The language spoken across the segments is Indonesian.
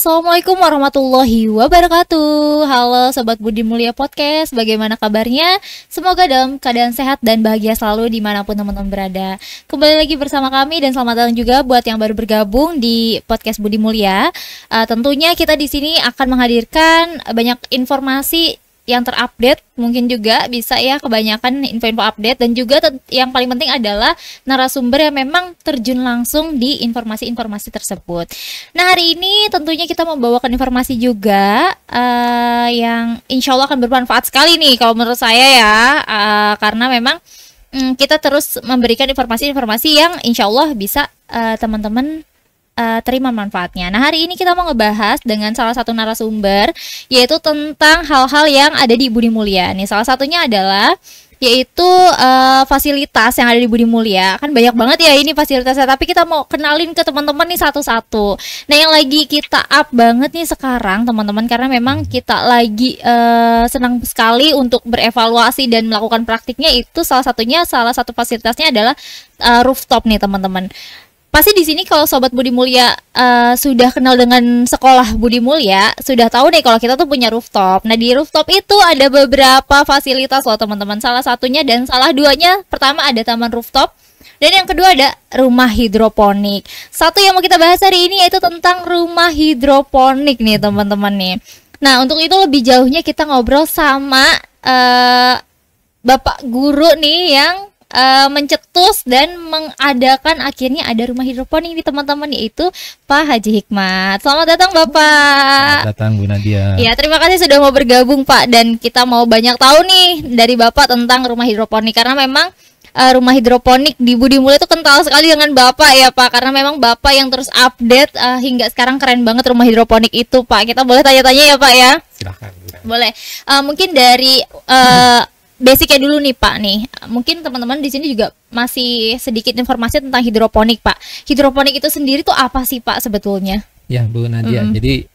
Assalamualaikum warahmatullahi wabarakatuh. Halo Sobat Budi Mulia Podcast, bagaimana kabarnya? Semoga dalam keadaan sehat dan bahagia selalu dimanapun teman-teman berada. Kembali lagi bersama kami dan selamat datang juga buat yang baru bergabung di Podcast Budi Mulia. Tentunya kita di sini akan menghadirkan banyak informasi yang terupdate, mungkin juga bisa ya kebanyakan info-info update, dan juga yang paling penting adalah narasumber yang memang terjun langsung di informasi-informasi tersebut. Nah, hari ini tentunya kita membawakan informasi juga yang insya Allah akan bermanfaat sekali nih kalau menurut saya ya, karena memang kita terus memberikan informasi-informasi yang insya Allah bisa teman-teman terima manfaatnya. Nah, hari ini kita mau ngebahas dengan salah satu narasumber, yaitu tentang hal-hal yang ada di Budi Mulia. Nih, salah satunya adalah yaitu fasilitas yang ada di Budi Mulia. Kan banyak banget ya ini fasilitasnya, tapi kita mau kenalin ke teman-teman nih satu-satu. Nah, yang lagi kita up banget nih sekarang teman-teman, karena memang kita lagi senang sekali untuk berevaluasi dan melakukan praktiknya, itu salah satu fasilitasnya adalah rooftop nih teman-teman. Pasti di sini kalau Sobat Budi Mulia sudah kenal dengan sekolah Budi Mulia, sudah tahu deh kalau kita tuh punya rooftop. Nah, di rooftop itu ada beberapa fasilitas loh teman-teman. Salah satunya dan salah duanya, pertama ada taman rooftop, dan yang kedua ada rumah hidroponik. Satu yang mau kita bahas hari ini yaitu tentang rumah hidroponik nih teman-teman nih. Nah, untuk itu lebih jauhnya kita ngobrol sama Bapak Guru nih yang mencetus dan mengadakan akhirnya ada rumah hidroponik nih teman-teman, yaitu Pak Haji Hikmat. Selamat datang Bapak. Selamat datang Bu Nadia. Ya, terima kasih sudah mau bergabung Pak, dan kita mau banyak tahu nih dari Bapak tentang rumah hidroponik, karena memang rumah hidroponik di Budi Mulia itu kental sekali dengan Bapak ya Pak, karena memang Bapak yang terus update hingga sekarang keren banget rumah hidroponik itu Pak. Kita boleh tanya-tanya ya Pak ya? Silahkan. Boleh. Mungkin dari basicnya dulu nih Pak nih, mungkin teman-teman di sini juga masih sedikit informasi tentang hidroponik Pak. Hidroponik itu sendiri tuh apa sih Pak sebetulnya? Ya Bu Nadia, jadi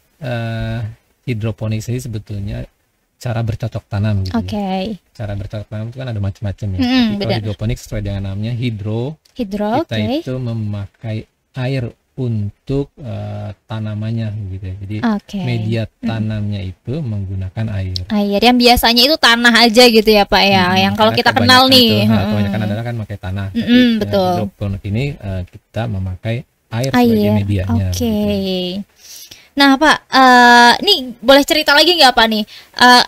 hidroponik sendiri sebetulnya cara bercocok tanam gitu ya. Cara bercocok tanam itu kan ada macam-macam ya. Tapi kalau hidroponik sesuai dengan namanya hidro kita itu memakai air untuk tanamannya gitu ya. Jadi media tanamnya itu menggunakan air. Air yang biasanya itu tanah aja gitu ya Pak ya. Yang kalau kita kenal nih. Kebanyakan adalah kan pakai tanah. Tapi betul. Hidroponik ini kita memakai air sebagai medianya. Gitu. Nah Pak, nih boleh cerita lagi nggak Pak nih,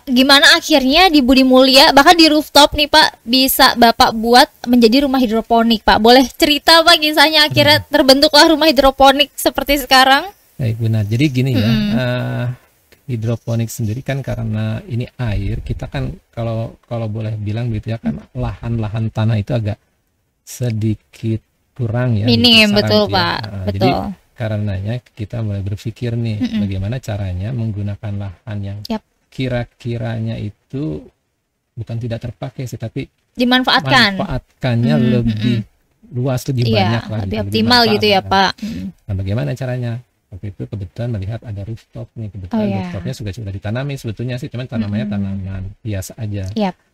gimana akhirnya di Budi Mulia, bahkan di rooftop nih Pak, bisa Bapak buat menjadi rumah hidroponik Pak? Boleh cerita Pak kisahnya akhirnya terbentuklah rumah hidroponik seperti sekarang? Baik benar, jadi gini ya, hidroponik sendiri kan karena ini air, kita kan kalau boleh bilang gitu ya kan, lahan-lahan tanah itu agak sedikit kurang ya. Minim, betul gitu Pak, ya. betul. Jadi karenanya kita mulai berpikir nih bagaimana caranya menggunakan lahan yang kira-kiranya itu bukan tidak terpakai sih, tapi manfaatkannya lebih luas, lebih banyak lah, lebih optimal gitu ya Pak. Nah, bagaimana caranya? Waktu itu kebetulan melihat ada rooftop nih, rooftopnya sudah ditanami sebetulnya sih, cuman tanamannya tanaman biasa aja.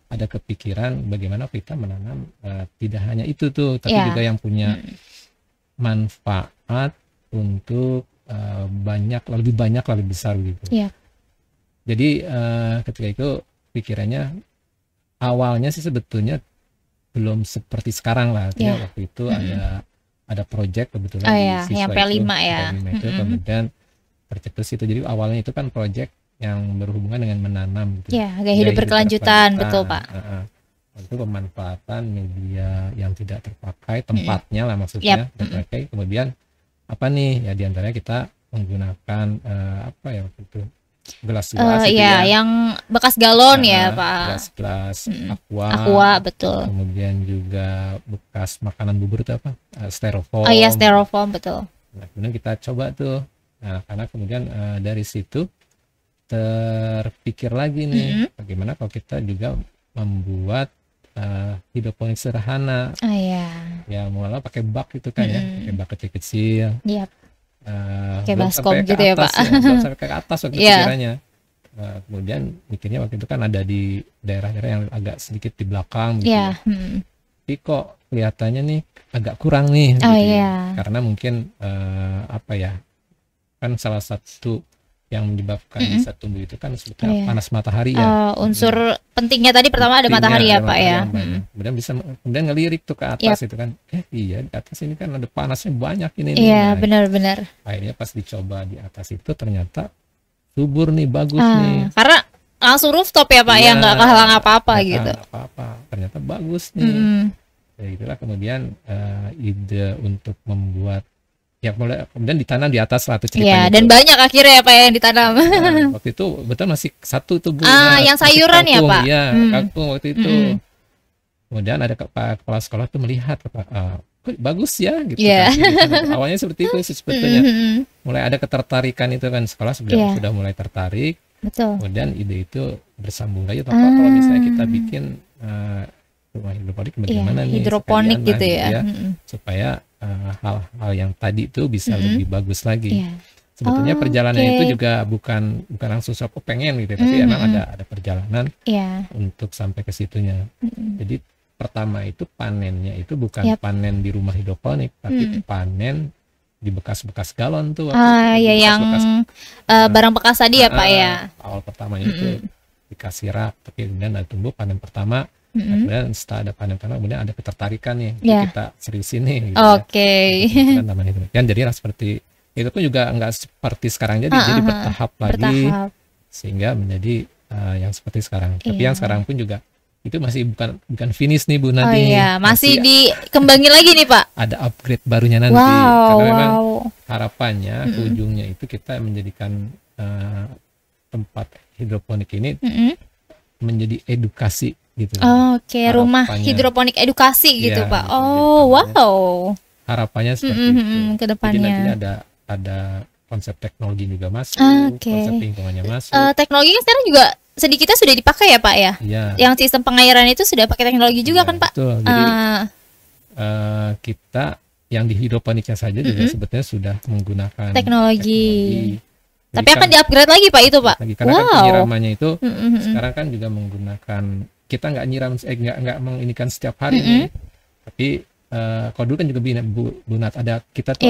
Ada kepikiran bagaimana kita menanam tidak hanya itu tuh, tapi juga yang punya manfaat untuk lebih banyak, lebih besar gitu. Jadi ketika itu pikirannya awalnya sih sebetulnya belum seperti sekarang lah. Waktu itu ada project kebetulan di yang P5 ya. Itu kemudian tercetus itu. Jadi awalnya itu kan project yang berhubungan dengan menanam gitu. Gaya hidup berkelanjutan, betul Pak. Itu pemanfaatan media yang tidak terpakai, tempatnya lah maksudnya terpakai. Kemudian apa nih ya, diantaranya kita menggunakan apa ya waktu itu, gelas-gelas yang bekas galon ya Pak, gelas aqua betul. Kemudian juga bekas makanan bubur itu apa, styrofoam. Styrofoam betul. Nah, kemudian kita coba tuh, karena kemudian dari situ terpikir lagi nih, bagaimana kalau kita juga membuat hidroponik sederhana. Ya mulai pakai bak itu kan ya, pakai bak kecil-kecil. Kayak baskom gitu ya Pak. Belum sampai ke atas waktu pikirannya. Kemudian mikirnya waktu itu kan ada di daerah-daerah yang agak sedikit di belakang gitu ya. Tapi kok kelihatannya nih agak kurang nih gitu ya. Karena mungkin apa ya, kan salah satu yang menyebabkan bisa tumbuh itu kan sebetulnya panas matahari ya. Unsur pentingnya tadi pertama ada matahari ya Pak ya. Kemudian ngelirik tuh ke atas itu kan. Iya di atas ini kan ada panasnya banyak ini. Iya benar-benar. Akhirnya pas dicoba di atas itu ternyata subur nih, bagus nih. Karena langsung rooftop ya Pak ya, nggak kehalang apa-apa gitu. Apa-apa. Ternyata bagus nih. Ya itulah kemudian ide untuk membuat kemudian ditanam di atas lah tuh ceritanya. Dan banyak akhirnya ya Pak yang ditanam. Waktu itu betul masih satu tuh bunga. Yang sayuran ya Pak? Iya, kangkung waktu itu. Kemudian ada kepala sekolah tuh melihat, bagus ya gitu kan. Awalnya seperti itu sebetulnya. Mulai ada ketertarikan itu kan, sekolah sudah mulai tertarik. Betul. Kemudian ide itu bersambung lagi. Kalau misalnya kita bikin rumah hidroponik bagaimana nih? Hidroponik gitu ya. Supaya hal-hal yang tadi itu bisa lebih bagus lagi. Sebetulnya perjalanan itu juga bukan langsung pengen gitu, tapi emang ada perjalanan untuk sampai ke situnya. Jadi pertama itu panennya itu bukan panen di rumah hidroponik, tapi panen di bekas-bekas galon tuh. Yang barang bekas tadi ya Pak ya. Awal pertamanya itu dikasih rak, tapi kemudian ada tumbuh panen pertama. Kemudian setelah ada panen pertama, kemudian ada ketertarikan nih, kita seriusin nih. Gitu ya. Namanya itu. Dan jadi seperti itu pun juga nggak seperti sekarang, jadi bertahap lagi sehingga menjadi yang seperti sekarang. Tapi yang sekarang pun juga itu masih bukan finish nih Bu Nadi. Masih dikembangin lagi nih Pak. Ada upgrade barunya nanti. Karena memang harapannya ujungnya itu kita menjadikan tempat hidroponik ini menjadi edukasi gitu. Rumah hidroponik edukasi gitu Pak. Harapannya seperti itu. Ke depannya. Jadi nanti ada konsep teknologi juga masuk, konsep lingkungannya masuk. Teknologi kan sekarang juga sedikitnya sudah dipakai ya Pak ya. Yang sistem pengairan itu sudah pakai teknologi juga kan Pak. Betul. Jadi kita yang di hidroponiknya saja juga sebetulnya sudah menggunakan teknologi. Tapi akan di-upgrade lagi Pak itu Pak. Karena kan penyiramannya itu sekarang kan juga menggunakan, kita nggak nyiram, nggak menginikan setiap hari nih. Tapi kalau dulu kan juga Bu Nat, kita tuh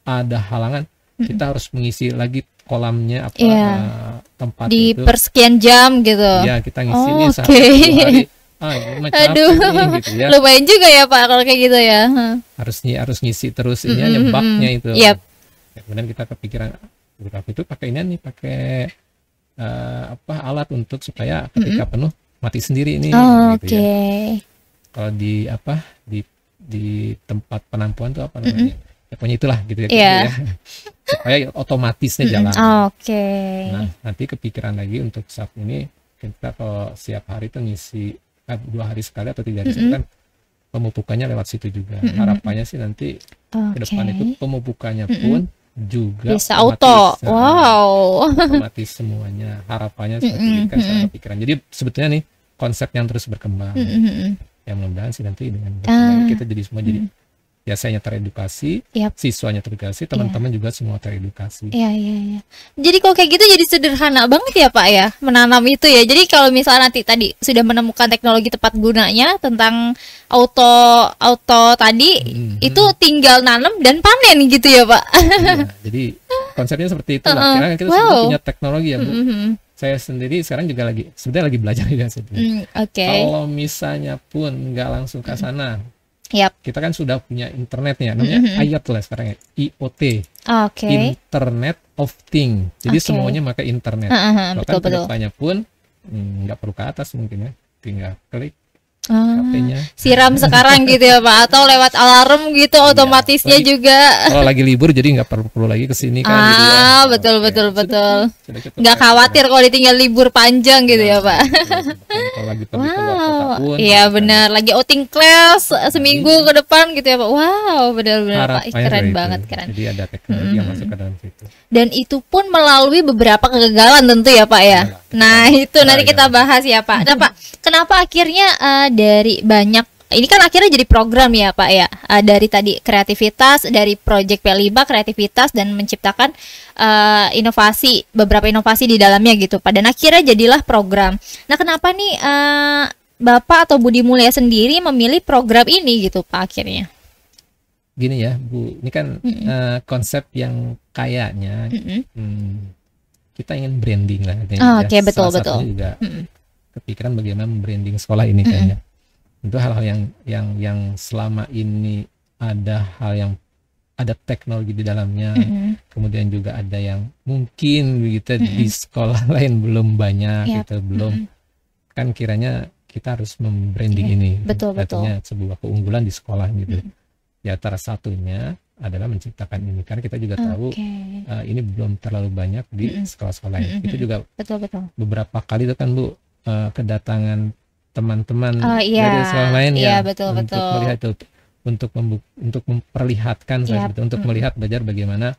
ada halangan, kita harus mengisi lagi kolamnya tempat di itu persekian jam gitu. Iya, kita ngisi nih sehari 2 hari. Aduh, gitu ya. Lumayan juga ya Pak kalau kayak gitu ya. Harus ngisi terus ini aja baknya itu. Kemudian kita kepikiran itu pakai ini nih, pakai alat untuk supaya ketika penuh mati sendiri ini. Gitu ya. Kalau di tempat penampungan itu apa namanya? Pokoknya itulah gitu ya. Supaya otomatisnya jalan. Nah, nanti kepikiran lagi untuk saat ini kita kalau setiap hari itu ngisi 2 hari sekali atau 3 hari sekali kan pemupukannya lewat situ juga. Harapannya sih nanti ke depan itu pemupukannya pun juga bisa auto. Otomatis semuanya. Harapannya seperti itu kan saya kepikiran. Jadi sebetulnya nih konsep yang terus berkembang. Yang mudah-mudahan sih nanti dengan kita jadi semua jadi biasanya teredukasi, siswanya teredukasi, teman-teman juga semua teredukasi. Jadi kalau kayak gitu jadi sederhana banget ya Pak ya, menanam itu ya. Jadi kalau misalnya nanti tadi sudah menemukan teknologi tepat gunanya tentang auto tadi, itu tinggal nanam dan panen gitu ya Pak. Jadi konsepnya seperti itu lah. Karena kita sudah punya teknologi ya Bu. Saya sendiri sekarang juga sebenarnya lagi belajar juga. Kalau misalnya pun nggak langsung ke sana, kita kan sudah punya internet ya, namanya IoT lah sekarang ya, IoT, Internet of Things. Jadi semuanya pakai internet. Bahkan kedepannya pun nggak perlu ke atas mungkin ya, tinggal klik HP-nya. Siram sekarang gitu ya Pak, atau lewat alarm gitu otomatisnya juga. Kalau lagi libur jadi nggak perlu lagi kesini kan. Gitu ya. Betul. Nggak khawatir kalau ditinggal libur panjang gitu ya Pak. Kalau lagi pergi keluar kota pun. Iya benar, lagi outing class seminggu ke depan gitu ya Pak. Benar-benar Pak, keren banget. Jadi ada teknologi yang masuk ke dalam situ. Dan itu pun melalui beberapa kegagalan tentu ya Pak ya. Nah itu nanti kita bahas ya Pak. Nah Pak, kenapa akhirnya dari banyak ini kan akhirnya jadi program ya Pak ya, dari tadi kreativitas, dari Project P5 kreativitas dan menciptakan beberapa inovasi di dalamnya gitu Pak, dan akhirnya jadilah program. Nah kenapa nih Bapak atau Budi Mulya sendiri memilih program ini gitu Pak akhirnya? Gini ya Bu, ini kan konsep yang kayaknya kita ingin branding lah. Oke, betul. Juga kepikiran bagaimana branding sekolah ini kayaknya. Itu hal-hal yang selama ini ada teknologi di dalamnya, kemudian juga ada yang mungkin begitu di sekolah lain belum banyak gitu, belum kan kiranya kita harus membranding ini, artinya sebuah keunggulan di sekolah gitu. Ya salah satunya adalah menciptakan ini, karena kita juga tahu ini belum terlalu banyak di sekolah-sekolah lain. Itu juga beberapa kali itu kan Bu kedatangan teman-teman dari sekolah lain untuk melihat itu, untuk memperlihatkan untuk melihat belajar bagaimana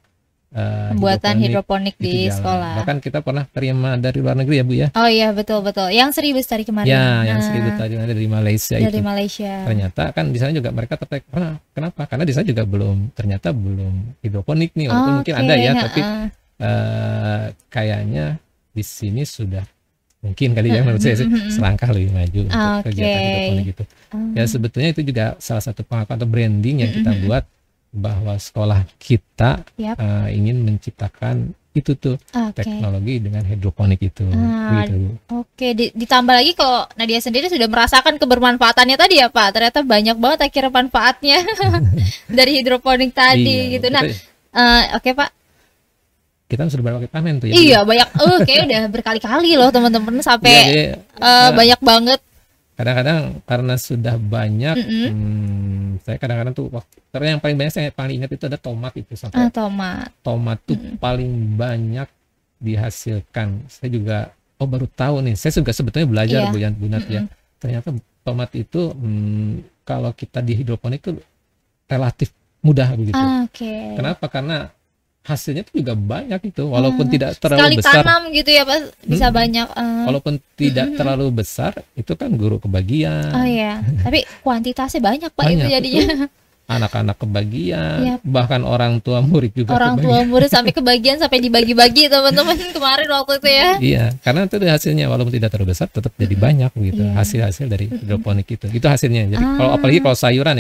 pembuatan hidroponik di sekolah. Bahkan kita pernah terima dari luar negeri ya Bu ya. Oh iya, betul. Yang 1000 tadi kemarin. Ya, yang 1000 tadi dari Malaysia dari itu. Malaysia. Ternyata kan di sana juga mereka tertarik. Kenapa? Karena di sana juga ternyata belum hidroponik nih, walaupun mungkin ada ya, tapi kayaknya di sini sudah mungkin kali ya menurut saya sih selangkah lebih maju untuk kegiatan hidroponik gitu. Ya sebetulnya itu juga salah satu pengakuan atau branding yang kita buat, bahwa sekolah kita ingin menciptakan itu tuh teknologi dengan hidroponik itu. Gitu. Ditambah lagi kalau Nadia sendiri sudah merasakan kebermanfaatannya tadi ya Pak. Ternyata banyak banget akhirnya manfaatnya dari hidroponik tadi gitu. Nah, Pak. Kita sudah berapa kali panen tuh ya? Iya, banyak. Kayak udah berkali-kali loh teman-teman sampai banyak banget. Kadang-kadang karena sudah banyak, saya kadang-kadang tuh karena yang paling banyak saya paling ingat itu ada tomat itu sampai tomat tuh paling banyak dihasilkan. Saya juga baru tahu nih. Saya juga sebetulnya belajar Bu Nadia. Ternyata tomat itu kalau kita di hidroponik itu relatif mudah begitu. Kenapa? Karena hasilnya tuh juga banyak itu, walaupun tidak terlalu besar. Sekali tanam gitu ya Pak, bisa banyak. Walaupun tidak terlalu besar, itu kan guru kebagian. Tapi kuantitasnya banyak Pak, itu jadinya. Anak-anak kebagian, bahkan orang tua murid juga. Orang tua murid sampai kebagian, sampai dibagi-bagi teman-teman kemarin waktu itu ya. Iya, karena itu hasilnya walaupun tidak terlalu besar, tetap jadi banyak gitu. Hasil-hasil dari hidroponik itu hasilnya. Jadi apalagi kalau sayuran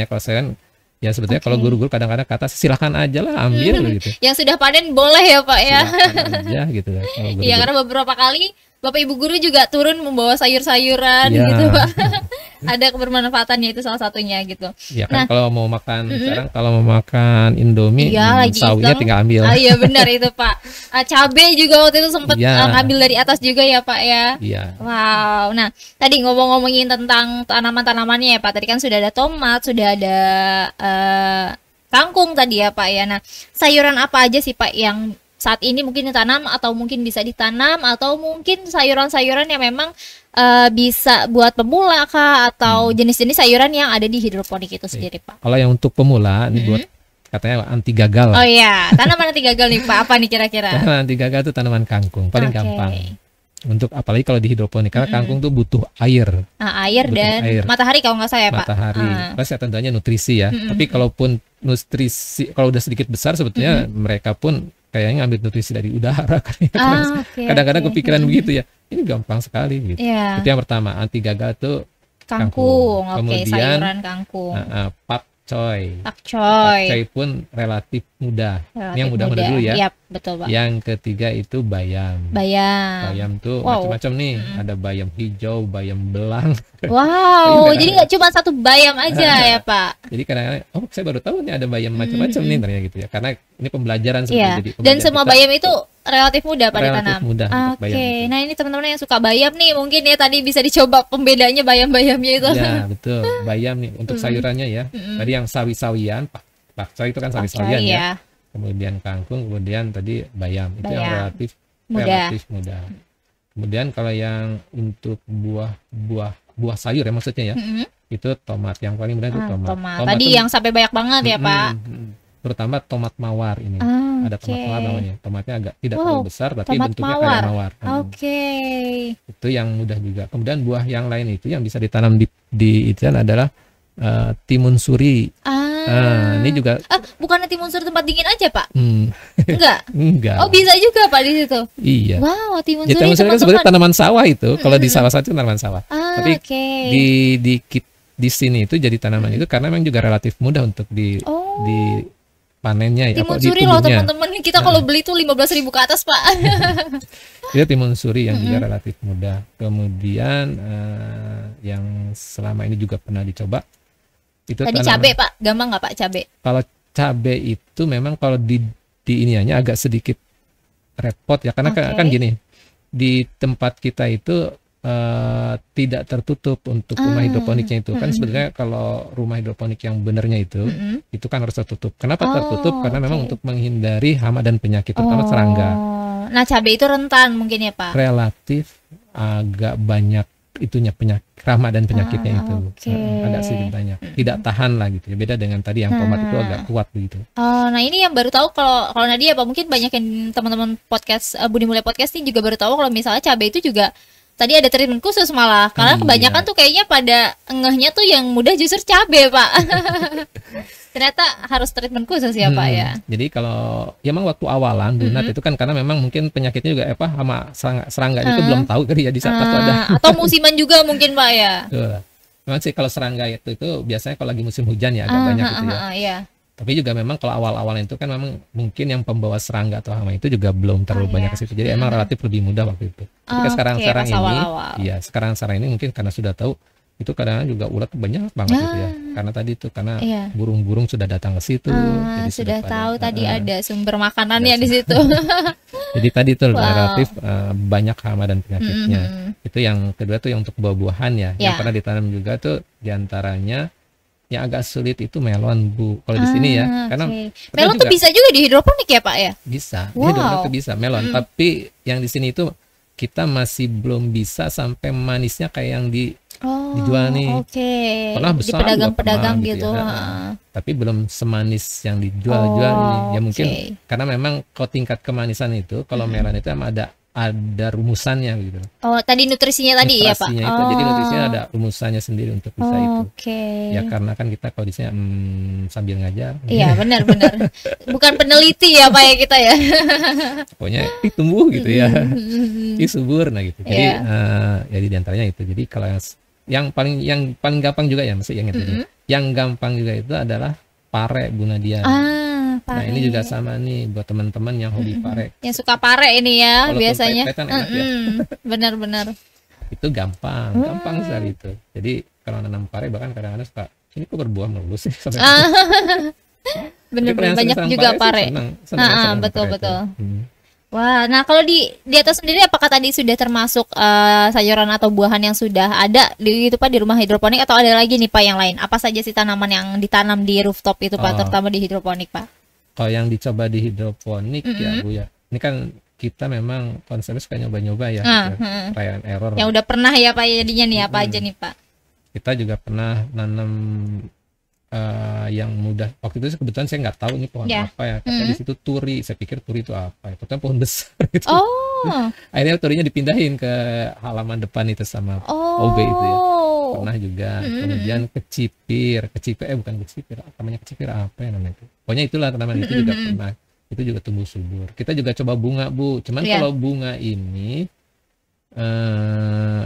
ya sebetulnya kalau guru-guru kadang-kadang kata silahkan aja lah ambil gitu. Yang sudah panen boleh ya Pak ya. Silahkan aja gitu kan. Iya, karena beberapa kali Bapak Ibu guru juga turun membawa sayur-sayuran gitu Pak. Ada kebermanfaatannya itu salah satunya gitu. Ya kan, kalau mau makan sekarang kalau mau makan Indomie, sawinya tinggal ambil. Iya benar itu Pak. Cabai juga waktu itu sempat ngambil dari atas juga ya Pak ya. Iya. Wow. Nah, tadi ngomong-ngomongin tentang tanaman-tanamannya ya Pak. Tadi kan sudah ada tomat, sudah ada kangkung tadi ya Pak ya. Nah, sayuran apa aja sih Pak yang saat ini mungkin ditanam atau mungkin bisa ditanam, atau mungkin sayuran-sayuran yang memang bisa buat pemula kah, atau jenis-jenis sayuran yang ada di hidroponik itu sendiri Pak? Kalau yang untuk pemula ini buat katanya anti gagal. Oh iya, tanaman anti gagal nih Pak, apa nih kira-kira? Tanaman anti gagal itu tanaman kangkung, paling gampang. Untuk apalagi kalau di hidroponik, karena kangkung tuh butuh air. Air dan matahari kalau nggak salah ya Pak. Matahari, plus ya tentunya nutrisi ya. Tapi kalaupun nutrisi, kalau udah sedikit besar sebetulnya mereka pun kayaknya ngambil nutrisi dari udara. Kadang-kadang kepikiran begitu ya. Ini gampang sekali gitu. Itu yang pertama, anti gagal tuh kangkung. Kemudian sayuran kangkung. Pakcoy pun relatif mudah. Ini yang mudah-mudah dulu ya. Yap, betul Pak. Yang ketiga itu bayam. Bayam tuh macam-macam nih. Ada bayam hijau, bayam belang. Wow, jadi nggak cuma satu bayam aja ya Pak. Jadi kadang-kadang, saya baru tahu nih ada bayam macam-macam nih ternyata gitu ya. Karena ini pembelajaran seperti jadi. Dan semua bayam itu relatif mudah Pak ditanam. Relatif mudah. Nah ini teman-teman yang suka bayam nih, mungkin ya tadi bisa dicoba pembedanya bayam-bayamnya itu. Ya betul, bayam nih untuk sayurannya ya. Tadi yang sawi-sawian, pakcoy itu kan sawi-sawian ya. Kemudian kangkung, kemudian tadi bayam. Itu yang relatif mudah. Kemudian kalau yang untuk buah sayur ya maksudnya ya, itu tomat. Yang paling mudah itu tomat. Tadi itu, yang sampai banyak banget ya Pak. Terutama tomat mawar ini. Ada tomat mawar namanya. Tomatnya agak tidak terlalu besar tapi bentuknya kayak mawar. Itu yang mudah juga. Kemudian buah yang lain itu yang bisa ditanam di itu adalah timun suri. Ini juga bukan timun suri tempat dingin aja Pak? Enggak. Oh bisa juga Pak di situ? Iya. Wow, timun suri kan sebenarnya tanaman sawah itu. Kalau di sawah itu tanaman sawah. Tapi di sini itu jadi tanaman itu karena memang juga relatif mudah untuk panennya ya. Timun suri loh teman-teman, kita kalau beli tuh 15.000 ke atas Pak. Itu timun suri yang juga relatif mudah. Kemudian yang selama ini juga pernah dicoba itu tadi cabai Pak, gampang nggak Pak cabai? Kalau cabai itu memang kalau di iniannya agak sedikit repot ya, karena kan gini, di tempat kita itu tidak tertutup untuk rumah hidroponiknya itu. Kan sebenarnya kalau rumah hidroponik yang benernya itu kan harus tertutup. Kenapa tertutup? Karena memang untuk menghindari hama dan penyakit, terutama serangga. Nah cabai itu rentan mungkin ya Pak? Relatif agak banyak itunya hama dan penyakitnya itu. Agak sedikit banyak. Tidak tahan lah gitu ya. Beda dengan tadi yang tomat itu agak kuat begitu. Nah ini yang baru tahu kalau Nadia Pak, mungkin banyak yang teman-teman podcast Budi Mulya Podcast ini juga baru tahu kalau misalnya cabai itu juga tadi ada treatment khusus malah, karena kebanyakan tuh kayaknya pada ngehnya tuh yang mudah justru cabai Pak. Ternyata harus treatment khusus ya Pak ya. Jadi kalau ya memang waktu awalan donat itu kan karena memang mungkin penyakitnya juga sama serangga itu belum tahu kali ya di saat itu ada. Atau musiman juga mungkin Pak ya. Memang sih kalau serangga itu biasanya kalau lagi musim hujan ya agak banyak gitu ya. Iya. Tapi juga memang kalau awal-awal itu kan memang mungkin yang pembawa serangga atau hama itu juga belum terlalu banyak ke situ. Jadi emang relatif lebih mudah waktu itu. Tapi sekarang ini mungkin karena sudah tahu itu kadang-kadang juga ulat banyak banget gitu ya. Karena tadi itu karena burung-burung sudah datang ke situ. Jadi sudah tahu tadi ada sumber makanannya di situ. Jadi tadi itu relatif banyak hama dan penyakitnya. Itu yang kedua tuh yang untuk buah-buahan ya. Yang pernah ditanam juga tuh diantaranya yang agak sulit itu melon Bu. Kalau di sini ya, karena melon tuh bisa juga di hidroponik ya Pak ya? Bisa, di hidroponik tuh bisa melon. Tapi yang di sini itu kita masih belum bisa sampai manisnya kayak yang dijual nih. Pernah besar di pedagang-pedagang gitu. Ya. Tapi belum semanis yang dijual-jual ini. Ya mungkin karena memang kalau tingkat kemanisan itu kalau melon itu emang ada rumusannya gitu. Tadi nutrisinya tadi ya Pak. Itu. Jadi nutrisinya ada rumusannya sendiri untuk bisa itu. Ya karena kan kita kalau di sini sambil ngajar. Iya benar. Bukan peneliti ya Pak ya kita ya. Pokoknya tumbuh gitu ya. Subur nah gitu. Jadi jadi diantaranya itu. Jadi kalau yang paling gampang juga ya masih yang itu. Yang gampang juga itu adalah pare Bu Nadia. Nah ini juga sama nih buat teman-teman yang hobi pare. Yang suka pare ini ya. Walaupun biasanya. Benar-benar. Itu gampang sekali itu. Jadi kalau nanam pare bahkan kadang-kadang suka ini kok berbuah melulu sih. Benar-benar banyak juga pare. Betul. Wah, nah kalau di atas sendiri apakah tadi sudah termasuk sayuran atau buahan yang sudah ada di itu Pak di rumah hidroponik atau ada lagi nih Pak yang lain? Apa saja sih tanaman yang ditanam di rooftop itu Pak, terutama di hidroponik Pak? Kalau yang dicoba di hidroponik ya Bu ya. Ini kan kita memang konsepnya suka nyoba-nyoba ya, trial and error. Yang udah pernah ya Pak jadinya nih apa aja nih Pak? Kita juga pernah nanam yang mudah. Waktu itu kebetulan saya nggak tahu ini pohon apa ya. Tapi di situ turi. Saya pikir turi itu apa ya. Ternyata pohon besar gitu. Akhirnya turinya dipindahin ke halaman depan itu sama OB itu ya. Pernah juga. Kemudian kecipir bukan kecipir. Namanya kecipir apa ya namanya itu. Pokoknya itulah tanaman itu juga pernah. Itu juga tumbuh subur. Kita juga coba bunga Bu. Cuman kalau bunga ini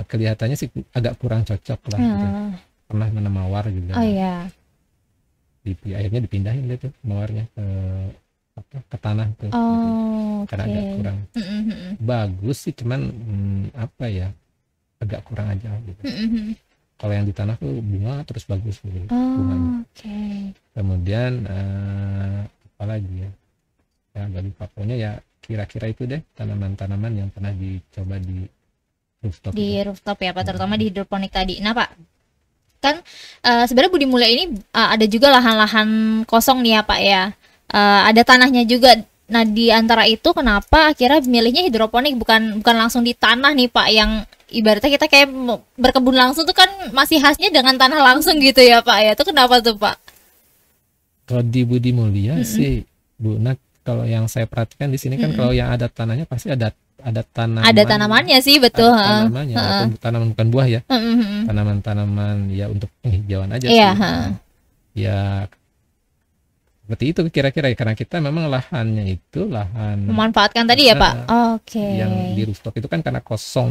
kelihatannya sih agak kurang cocok lah. Gitu. Pernah nanam mawar juga. Akhirnya dipindahin deh tuh mawarnya ke tanah tuh karena agak kurang bagus sih, cuman agak kurang aja gitu. Kalau yang di tanah tuh bunga terus bagus gitu bunganya. Kemudian apa lagi ya agak lupa, pokoknya ya kira-kira itu deh tanaman-tanaman yang pernah dicoba di rooftop rooftop ya Pak, terutama di hidroponik tadi. Nah Pak, kan sebenarnya Budi Mulya ini ada juga lahan-lahan kosong nih ya Pak ya, ada tanahnya juga. Nah di antara itu kenapa akhirnya milihnya hidroponik bukan langsung di tanah nih Pak, yang ibaratnya kita kayak berkebun langsung tuh kan masih khasnya dengan tanah langsung gitu ya Pak ya, itu kenapa tuh Pak? Kalau di Budi Mulya sih Bu Nat, kalau yang saya perhatikan di sini kan kalau yang ada tanahnya pasti ada tanamannya sih, betul. Tanamannya atau tanaman bukan buah ya. Tanaman-tanaman ya untuk penghijauan aja sih. Ya seperti itu kira-kira, karena kita memang lahannya itu lahan memanfaatkan tadi ya Pak. Yang di rooftop itu kan karena kosong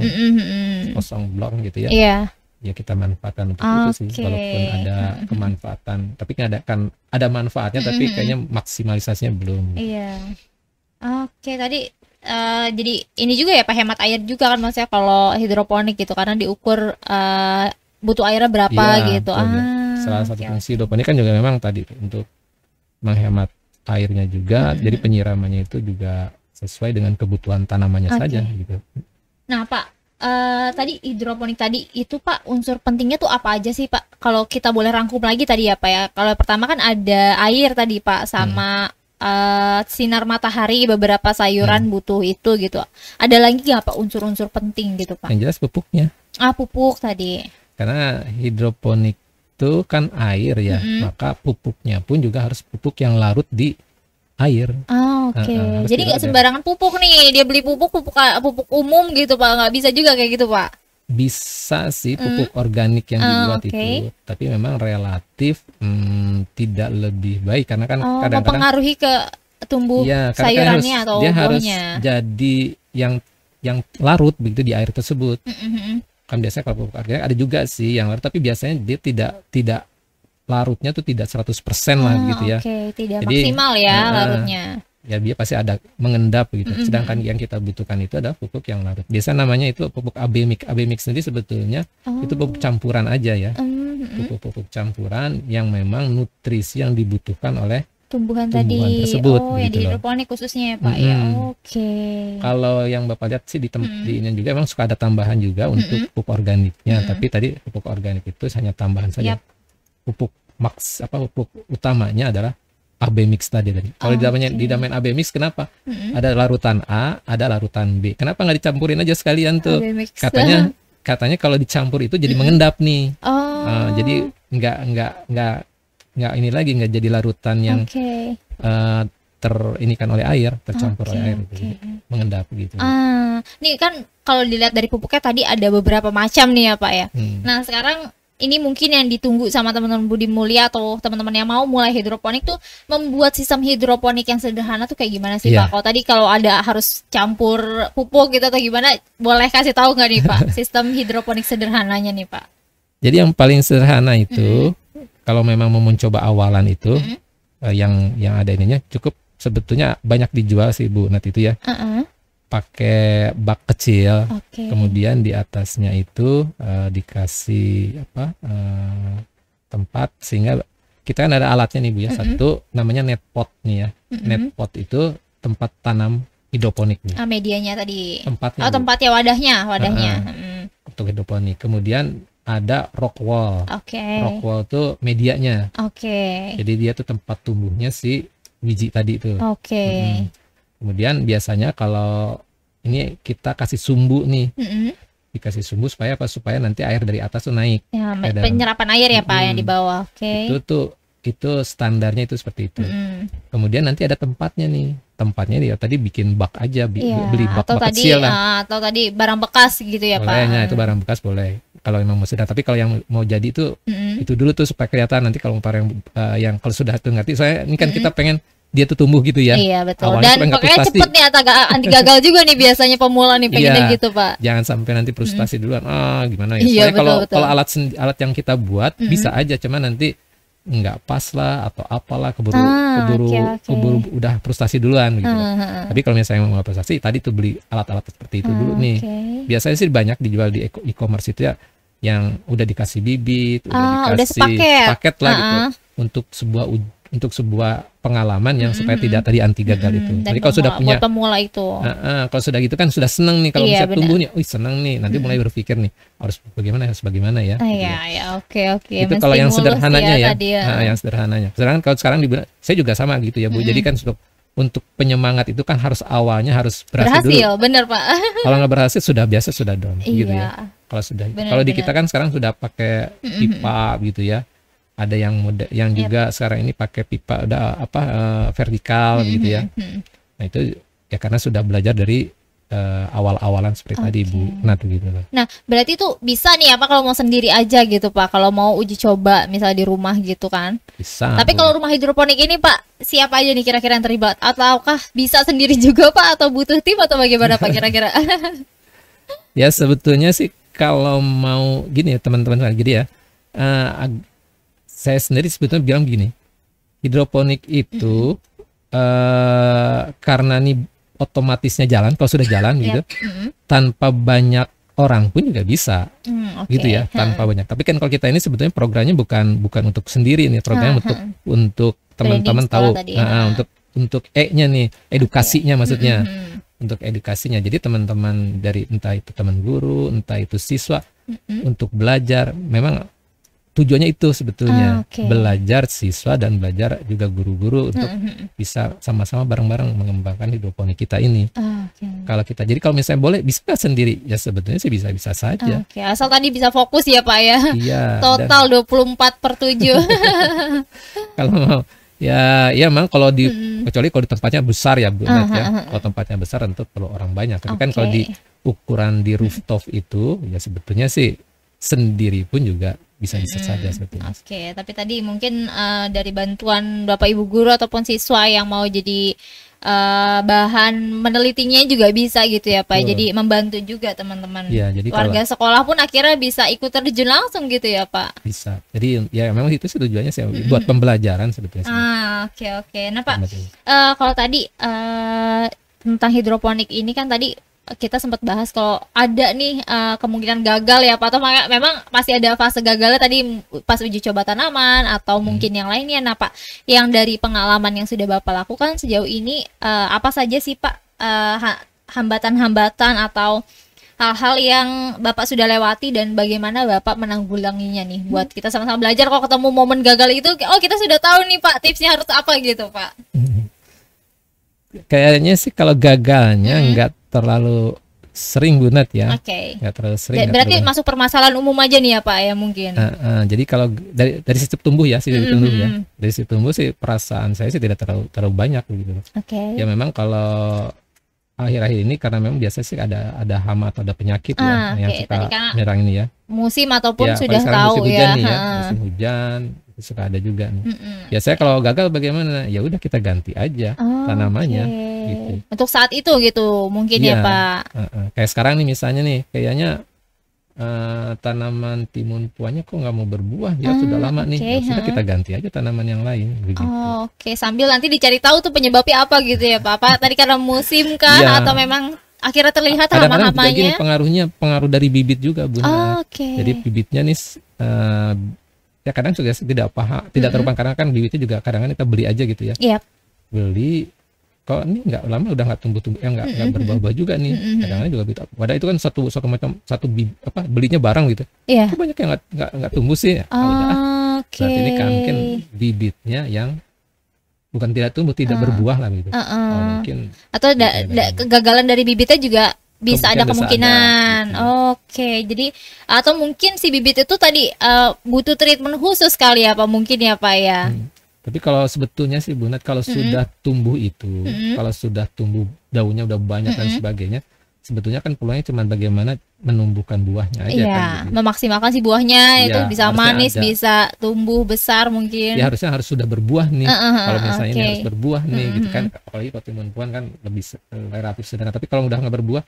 blok gitu ya. ya kita manfaatkan untuk itu sih, walaupun ada kemanfaatan, tapi kan ada manfaatnya, tapi kayaknya maksimalisasinya belum. Iya. Oke, tadi jadi ini juga ya Pak, hemat air juga kan maksudnya kalau hidroponik gitu, karena diukur butuh airnya berapa gitu. Salah satu fungsi hidroponik kan juga memang tadi untuk menghemat airnya juga, jadi penyiramannya itu juga sesuai dengan kebutuhan tanamannya saja gitu. Nah Pak, tadi hidroponik tadi itu Pak, unsur pentingnya tuh apa aja sih Pak? Kalau kita boleh rangkum lagi tadi ya Pak ya. Kalau pertama kan ada air tadi Pak, sama sinar matahari, beberapa sayuran butuh itu gitu. Ada lagi nggak Pak unsur-unsur penting gitu Pak? Yang jelas pupuknya. Pupuk tadi. Karena hidroponik itu kan air ya, maka pupuknya pun juga harus pupuk yang larut di air. Jadi nggak sembarangan pupuk nih, dia beli pupuk umum gitu Pak, nggak bisa juga kayak gitu Pak? Bisa sih pupuk organik yang dibuat itu, tapi memang relatif tidak lebih baik, karena kan kadang-kadang mempengaruhi ke tumbuh sayurannya atau dia buahnya. Harus jadi yang larut begitu di air tersebut. Kan biasanya kalau pupuk organik ada juga sih yang larut, tapi biasanya dia tidak larutnya tuh tidak 100% lah gitu ya. Tidak maksimal ya larutnya. Ya dia pasti ada mengendap gitu. Sedangkan yang kita butuhkan itu adalah pupuk yang larut. Biasa namanya itu pupuk AB mix. AB mix sendiri sebetulnya itu pupuk campuran aja ya. Pupuk campuran yang memang nutrisi yang dibutuhkan oleh tumbuhan tersebut. Ya di hidroponik khususnya ya Pak ya. Kalau yang Bapak lihat sih di ini juga memang suka ada tambahan juga untuk pupuk organiknya. Tapi tadi pupuk organik itu hanya tambahan saja. Pupuk pupuk utamanya adalah AB mix tadi. Kalau di dalam AB mix kenapa? Ada larutan A, ada larutan B. Kenapa nggak dicampurin aja sekalian tuh? Katanya kalau dicampur itu jadi mengendap nih. Jadi nggak ini lagi, nggak jadi larutan yang terinikan oleh air, tercampur oleh air, gitu. Mengendap gitu. Nih kan kalau dilihat dari pupuknya tadi ada beberapa macam nih ya Pak ya. Nah sekarang ini mungkin yang ditunggu sama teman-teman Budi Mulya atau teman-teman yang mau mulai hidroponik tuh, membuat sistem hidroponik yang sederhana tuh kayak gimana sih Pak? Kalau ada harus campur pupuk gitu atau gimana, boleh kasih tahu nggak nih Pak sistem hidroponik sederhananya nih Pak? Jadi yang paling sederhana itu kalau memang mau mencoba awalan itu yang ada ininya cukup sebetulnya banyak dijual sih Bu Nat itu ya. Pakai bak kecil, kemudian di atasnya itu dikasih tempat, sehingga kita kan ada alatnya nih Bu ya. Satu namanya net pot nih ya. Net pot itu tempat tanam hidroponik nih. Medianya tadi. Tempatnya. Tempatnya, wadahnya. Untuk hidroponik. Kemudian ada rock wall. Rock wall tuh medianya. Jadi dia tuh tempat tumbuhnya si biji tadi itu. Kemudian biasanya kalau ini kita kasih sumbu nih, dikasih sumbu supaya apa? Supaya nanti air dari atas tuh naik. Penyerapan air ya Pak yang di bawah. Itu standarnya itu seperti itu. Kemudian nanti ada tempatnya nih. Tempatnya dia tadi bikin bak aja, beli bak kecil lah. Atau tadi barang bekas gitu ya Pak. Bolehnya itu barang bekas boleh. Kalau memang mau sudah, tapi kalau yang mau jadi itu dulu tuh supaya kelihatan nanti kalau yang kalau sudah tuh ngerti. Soalnya ini kan kita pengen dia tuh tumbuh gitu ya. Iya betul. Dan pokoknya cepet nih, anti gagal juga nih biasanya pemula nih pengennya gitu Pak. Jangan sampai nanti frustasi duluan. Gimana ya? Soalnya kalau alat yang kita buat bisa aja, cuman nanti nggak pas lah atau apalah, keburu udah frustasi duluan gitu. Tapi kalau misalnya mau frustasi, tadi tuh beli alat-alat seperti itu dulu nih. Biasanya sih banyak dijual di e-commerce itu ya, yang udah dikasih bibit, udah dikasih paket lah gitu untuk sebuah pengalaman yang supaya tidak tadi anti gagal itu. Jadi kalau sudah punya pemula itu, kalau sudah gitu kan sudah seneng nih kalau bisa tumbuh nih, seneng nih, nanti mulai berpikir nih harus bagaimana ya. Oke. Itu kalau yang sederhananya ya. Yang sederhananya. Sedangkan kalau sekarang saya juga sama gitu ya Bu. Jadi kan untuk penyemangat itu kan harus awalnya harus berhasil dulu. Bener Pak. Kalau nggak berhasil sudah down gitu ya. Kalau di kita kan sekarang sudah pakai pipa gitu ya. Ada yang juga sekarang ini pakai pipa udah vertikal gitu ya. Nah itu ya karena sudah belajar dari awal-awalan seperti tadi Bu Nat gitu loh. Nah berarti itu bisa nih apa kalau mau sendiri aja gitu Pak, kalau mau uji coba misalnya di rumah gitu kan? Bisa. Tapi kalau rumah hidroponik ini Pak, siapa aja nih kira-kira yang terlibat? Ataukah bisa sendiri juga Pak, atau butuh tim atau bagaimana Pak kira-kira? Ya sebetulnya sih kalau mau gini ya teman-teman, gini ya, saya sendiri sebetulnya bilang begini, hidroponik itu karena nih otomatisnya jalan, kalau sudah jalan gitu, tanpa banyak orang pun juga bisa, gitu ya, tanpa banyak. Tapi kan kalau kita ini sebetulnya programnya bukan untuk sendiri nih, programnya untuk teman-teman tahu, untuk E-nya nih, edukasinya maksudnya, untuk edukasinya. Jadi teman-teman dari entah itu teman guru, entah itu siswa, untuk belajar, memang tujuannya itu sebetulnya, belajar siswa dan belajar juga guru-guru untuk bisa sama-sama bareng-bareng mengembangkan hidroponik kita ini. Kalau kita, jadi kalau misalnya boleh bisa sendiri, ya sebetulnya sih bisa-bisa saja. Asal tadi bisa fokus ya Pak ya. Iya. Total 24/7. Kalau mau, ya memang kalau di kecuali kalau di tempatnya besar ya Bu Nat ya. Kalau tempatnya besar tentu perlu orang banyak. Tapi kan kalau di ukuran di rooftop itu, ya sebetulnya sih sendiri pun juga bisa saja sebetulnya. Tapi tadi mungkin dari bantuan Bapak Ibu guru ataupun siswa yang mau jadi bahan menelitinya juga bisa gitu ya Pak. Jadi membantu juga teman-teman. Ya, jadi warga sekolah pun akhirnya bisa ikut terjun langsung gitu ya Pak. Bisa. Jadi ya memang itu sih tujuannya sih buat pembelajaran sebetulnya. Oke. Nah Pak, kalau tadi tentang hidroponik ini kan tadi kita sempat bahas kalau ada nih kemungkinan gagal ya Pak, atau memang pasti ada fase gagalnya tadi pas uji coba tanaman atau mungkin yang lainnya. Nah Pak, yang dari pengalaman yang sudah Bapak lakukan sejauh ini apa saja sih Pak hambatan-hambatan atau hal-hal yang Bapak sudah lewati dan bagaimana Bapak menanggulanginya nih buat kita sama-sama belajar kalau ketemu momen gagal itu, kita sudah tahu nih Pak tipsnya harus apa gitu Pak. Kayaknya sih kalau gagalnya nggak terlalu sering Bu Nat ya. Nggak terlalu sering. Berarti masuk permasalahan umum aja nih ya Pak ya mungkin. Jadi kalau dari sisi tumbuh ya, dari sisi tumbuh sih perasaan saya sih tidak terlalu banyak gitu. Ya memang kalau akhir-akhir ini karena memang biasanya sih ada hama atau ada penyakit yang suka menyerang ini ya. Musim ataupun ya, sudah tahu musim hujan nih ya, musim hujan suka ada juga nih. Biasanya kalau gagal bagaimana? Ya udah kita ganti aja tanamannya. Gitu. Untuk saat itu gitu mungkin ya Pak. Kayak sekarang nih misalnya nih, kayaknya tanaman timun puanya kok nggak mau berbuah ya, sudah lama nih. Ya sudah kita ganti aja tanaman yang lain. Begitu. Sambil nanti dicari tahu tuh penyebabnya apa gitu ya Pak. Apa tadi karena musim kah atau memang akhirnya terlihat hama-hamanya? Pengaruh dari bibit juga Bu. Jadi bibitnya nih ya kadang juga tidak paham, tidak terupang karena kan bibitnya juga kadang-kadang kita beli aja gitu ya. Beli kok ini nggak lama udah nggak tumbuh-tumbuh, nggak berbuah-buah juga nih. Kadang-kadang juga bibit. Padahal itu kan satu belinya barang gitu. Kok banyak yang nggak tumbuh sih. Berarti ini kan mungkin bibitnya yang bukan tidak tumbuh, tidak berbuah lah gitu. Mungkin atau kegagalan dari bibitnya juga bisa ada kemungkinan. Jadi atau mungkin si bibit itu tadi butuh treatment khusus kali ya Pak, mungkin ya Pak ya. Tapi kalau sebetulnya sih Bu Nat, kalau sudah tumbuh itu, kalau sudah tumbuh daunnya udah banyak dan sebagainya, sebetulnya kan peluangnya cuma bagaimana menumbuhkan buahnya aja kan. Gitu. Memaksimalkan si buahnya itu bisa manis, bisa tumbuh besar mungkin. Ya harusnya harus sudah berbuah nih. Kalau misalnya ini harus berbuah nih gitu kan. Apalagi kalau timun puan kan lebih relatif sederhana. Tapi kalau udah nggak berbuah,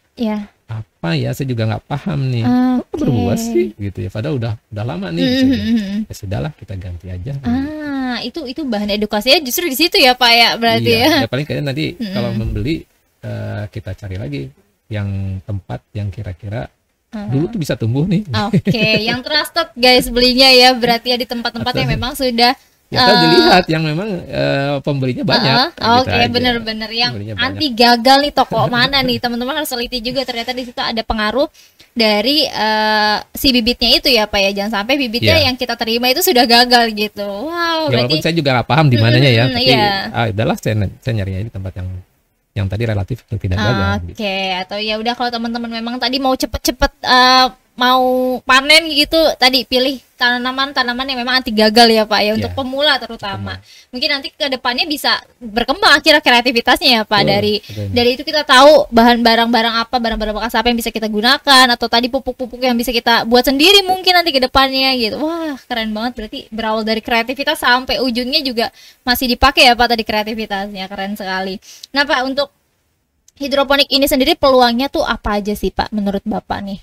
apa ya? Saya juga nggak paham nih. Kok berbuah sih gitu ya. Padahal udah lama nih. Ya sudahlah kita ganti aja. Itu bahan edukasinya justru di situ ya Pak ya berarti ya. Ya paling kayaknya nanti kalau membeli kita cari lagi yang tempat yang kira-kira dulu tuh bisa tumbuh nih. Yang trusted guys belinya ya, berarti ya di tempat-tempat yang memang sudah dilihat yang memang pembelinya banyak. Bener-bener yang anti gagal nih, toko mana nih teman-teman harus teliti juga, ternyata di situ ada pengaruh dari si bibitnya itu ya Pak ya, jangan sampai bibitnya yang kita terima itu sudah gagal gitu. Wow, berarti walaupun saya juga nggak paham di mananya ya, tapi udahlah saya nyarinya di tempat yang tadi relatif tidak gagal. Atau ya udah kalau teman-teman memang tadi mau cepet-cepet mau panen gitu, tadi pilih tanaman yang memang anti gagal ya Pak ya, untuk pemula terutama. Mungkin nanti ke depannya bisa berkembang akhirnya kreativitasnya ya Pak. Dari itu kita tahu barang-barang bekas apa yang bisa kita gunakan, atau tadi pupuk-pupuk yang bisa kita buat sendiri mungkin nanti ke depannya gitu. Wah, keren banget, berarti berawal dari kreativitas sampai ujungnya juga masih dipakai ya Pak tadi kreativitasnya, keren sekali. Nah Pak, untuk hidroponik ini sendiri peluangnya tuh apa aja sih Pak menurut Bapak nih?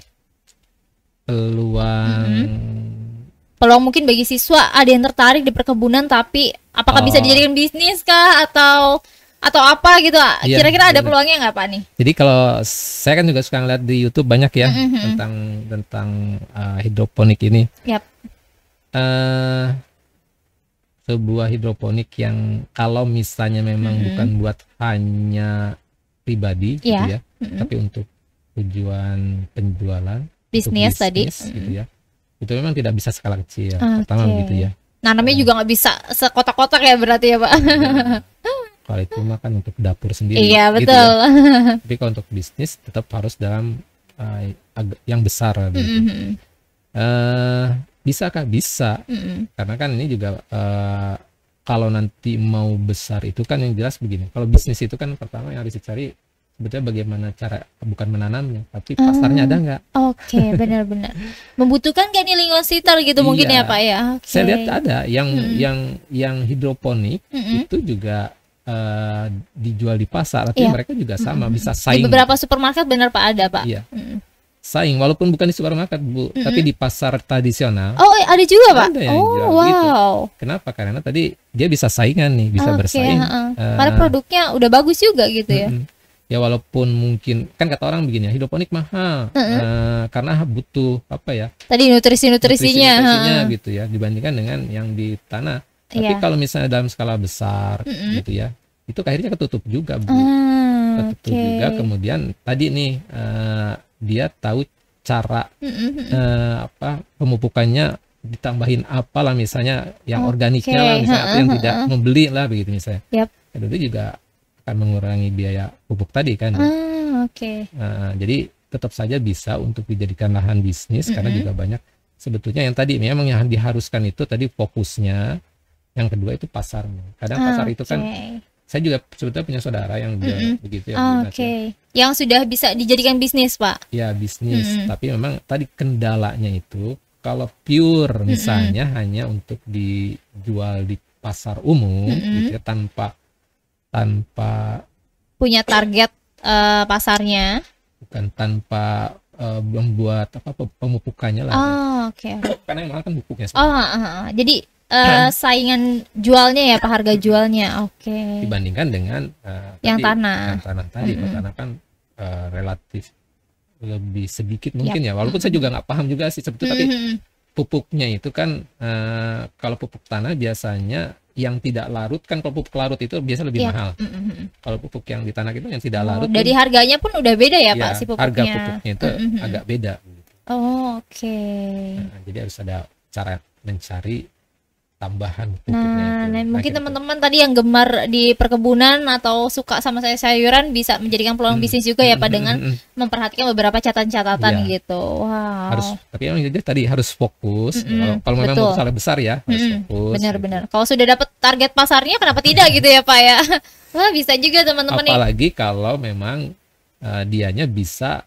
peluang mungkin bagi siswa ada yang tertarik di perkebunan, tapi apakah bisa dijadikan bisnis kah atau apa gitu? Iya, kira-kira ada peluangnya nggak Pak nih? Jadi kalau saya kan juga suka ngeliat di YouTube banyak ya tentang hidroponik ini. Yap. Sebuah hidroponik yang kalau misalnya memang bukan buat hanya pribadi gitu ya, tapi untuk tujuan penjualan, bisnis tadi gitu ya, itu memang tidak bisa skala kecil. Pertama gitu ya. Nanamnya juga nggak bisa sekotak-kotak ya berarti ya Pak. Kalau itu mah kan untuk dapur sendiri. Iya gitu betul. Ya. Tapi kalau untuk bisnis tetap harus dalam yang besar. Gitu. Bisakah? Bisa. Karena kan ini juga kalau nanti mau besar itu kan yang jelas begini. Kalau bisnis itu kan pertama yang harus dicari sebetulnya bagaimana cara, bukan menanamnya, tapi pasarnya ada nggak? Oke, benar-benar. Membutuhkan kan lingkungan sekitar gitu mungkin ya Pak ya. Okay. Saya lihat ada yang hidroponik itu juga dijual di pasar, tapi mereka juga sama bisa saing. Di beberapa supermarket benar Pak ada Pak. Iya. Saing walaupun bukan di supermarket Bu, tapi di pasar tradisional. Oh ada juga Pak. Ada yang jual gitu. Kenapa? Karena tadi dia bisa saingan nih, bisa bersaing. Karena produknya udah bagus juga gitu ya. Ya walaupun mungkin kan kata orang begini ya, hidroponik mahal karena butuh apa ya? Tadi nutrisinya gitu ya, dibandingkan dengan yang di tanah. Tapi kalau misalnya dalam skala besar gitu ya, itu akhirnya ketutup juga Bu. Ketutup juga. Kemudian tadi nih dia tahu cara pemupukannya, ditambahin apalah misalnya yang organiknya lah, misalnya atau yang tidak membeli lah begitu misalnya. Itu juga akan mengurangi biaya pupuk tadi kan. Jadi tetap saja bisa untuk dijadikan lahan bisnis karena juga banyak sebetulnya yang tadi memang yang diharuskan itu tadi fokusnya. Yang kedua itu pasarnya. Kadang pasar itu kan, saya juga sebetulnya punya saudara yang begitu ya. Yang sudah bisa dijadikan bisnis Pak. Ya bisnis, tapi memang tadi kendalanya itu kalau pure misalnya hanya untuk dijual di pasar umum gitu ya, tanpa punya target pasarnya, bukan tanpa membuat pemupukannya lah. Karena yang mahal kan pupuknya. Jadi saingan jualnya ya Pak, harga jualnya. Dibandingkan dengan yang tanah tadi, tanah kan relatif lebih sedikit mungkin ya. Walaupun saya juga nggak paham juga sih sebetulnya, tapi pupuknya itu kan kalau pupuk tanah biasanya yang tidak larut kan, kalau pupuk larut itu biasa lebih mahal. Kalau pupuk yang di tanah itu yang tidak larut. Dari harganya pun udah beda ya Pak si pupuknya. Harga pupuknya itu agak beda. Jadi harus ada cara mencari tambahan pupuknya itu. Mungkin teman-teman tadi yang gemar di perkebunan atau suka sama sayuran bisa menjadikan peluang bisnis juga ya Pak, dengan memperhatikan beberapa catatan-catatan gitu. Tapi yang jadi tadi harus fokus. Kalau memang mau skala besar ya harus fokus. Benar-benar. Kalau sudah dapat target pasarnya kenapa tidak gitu ya Pak ya. Wah bisa juga teman-teman. Apalagi kalau memang dianya bisa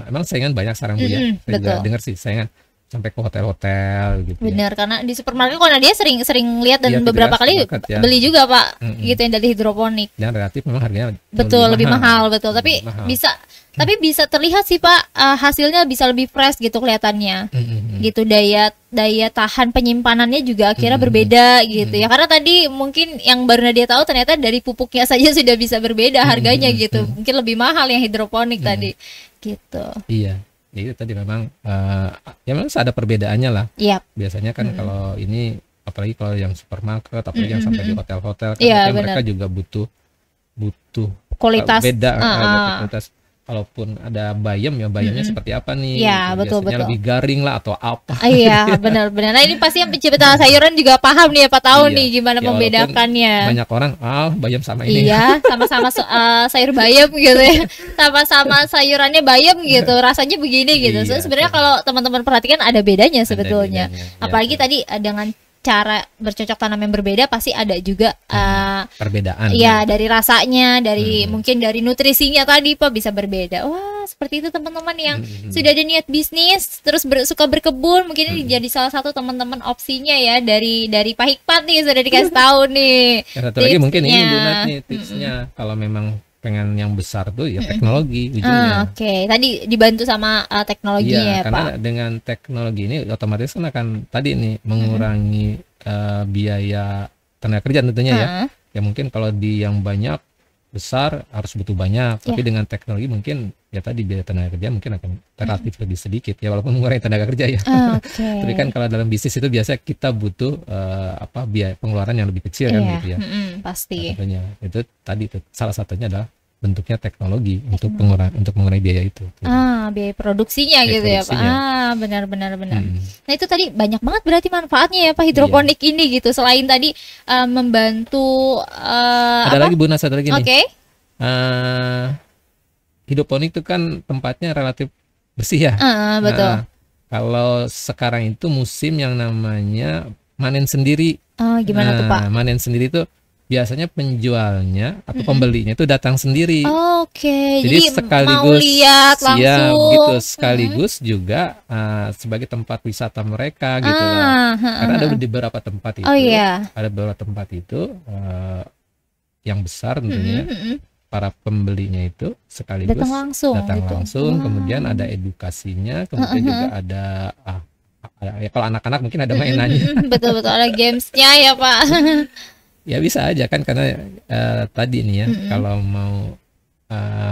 emang saingan banyak sekarang Bu ya. Saya juga dengar sih saingan sampai ke hotel-hotel gitu. Benar, karena di supermarket karena dia sering lihat dan beberapa kali beli juga Pak, gitu yang dari hidroponik. Dan relatif memang harganya lebih mahal, tapi bisa terlihat sih Pak, hasilnya bisa lebih fresh gitu kelihatannya. Gitu daya tahan penyimpanannya juga akhirnya berbeda gitu ya. Karena tadi mungkin yang baru Nadia tahu ternyata dari pupuknya saja sudah bisa berbeda harganya gitu. Mungkin lebih mahal yang hidroponik tadi. Gitu. Iya. Itu tadi memang ya memang ada perbedaannya lah. Biasanya kan kalau ini apalagi kalau yang supermarket, apalagi yang sampai di hotel-hotel kan mereka juga butuh kualitas beda kualitas. Kalaupun ada bayam ya bayamnya seperti apa nih? Betul. Lebih garing lah atau apa? Iya benar-benar. Nah ini pasti yang pecinta sayuran juga paham nih ya Pak, tahu nih gimana membedakannya. Banyak orang bayam sama ini. Iya sama-sama sayur bayam gitu ya, sama-sama sayurannya bayam gitu, rasanya begini gitu. Sebenarnya kalau teman-teman perhatikan ada bedanya sebetulnya. Apalagi tadi dengan cara bercocok tanam yang berbeda pasti ada juga perbedaan. Iya, dari rasanya, dari mungkin dari nutrisinya tadi Pak bisa berbeda. Wah, seperti itu teman-teman yang sudah ada niat bisnis, terus suka berkebun, mungkin ini jadi salah satu teman-teman opsinya ya dari Pak Hikmat nih sudah dikasih tahu nih. Satu lagi mungkin ini Bu Nat nih tipsnya, kalau memang pengen yang besar tuh ya teknologi ujungnya. Oke. Tadi dibantu sama teknologinya ya, karena Pak. dengan teknologi ini otomatis kan akan tadi nih mengurangi biaya tenaga kerja tentunya ya. Ya mungkin kalau di yang banyak besar harus butuh banyak, tapi dengan teknologi mungkin ya tadi biaya tenaga kerja mungkin akan relatif lebih sedikit ya, walaupun mengurangi tenaga kerja ya. Tapi kan kalau dalam bisnis itu biasa kita butuh biaya pengeluaran yang lebih kecil kan gitu ya. Pasti. Nah, itu tadi salah satunya adalah bentuknya teknologi untuk mengurangi biaya itu. Biaya produksinya gitu ya Pak. Benar. Nah itu tadi banyak banget berarti manfaatnya ya Pak hidroponik ini gitu. Selain tadi membantu ada lagi Bu Nas, ada lagi nih. Oke. Hidroponik itu kan tempatnya relatif bersih ya. Betul. Kalau sekarang itu musim yang namanya manen sendiri. Gimana tuh Pak? Manen sendiri itu biasanya penjualnya atau pembelinya itu datang sendiri. Jadi sekaligus mau lihat langsung. Ya, begitu. Sekaligus juga sebagai tempat wisata mereka gitu lah. Karena ada di beberapa tempat itu. Ada beberapa tempat itu yang besar tentunya. Para pembelinya itu sekaligus datang langsung, kemudian ada edukasinya, kemudian juga ada ya kalau anak-anak mungkin ada mainannya. Betul ada gamesnya ya Pak. Ya bisa aja kan, karena tadi nih ya kalau mau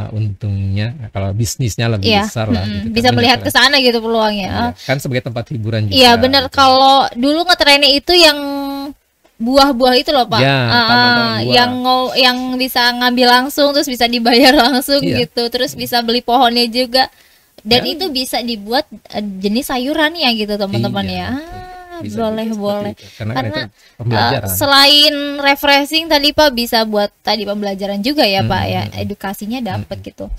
untungnya kalau bisnisnya lebih besar lah gitu, bisa melihat ke sana gitu peluangnya. Kan sebagai tempat hiburan juga. Iya benar gitu. Kalau dulu ngetrennya itu yang buah-buah itu loh Pak, yang bisa ngambil langsung terus bisa dibayar langsung gitu, terus bisa beli pohonnya juga, dan itu bisa dibuat jenis sayurannya gitu teman-teman ya. Boleh. Karena selain refreshing tadi Pak, bisa buat tadi pembelajaran juga ya Pak ya, edukasinya dapat gitu.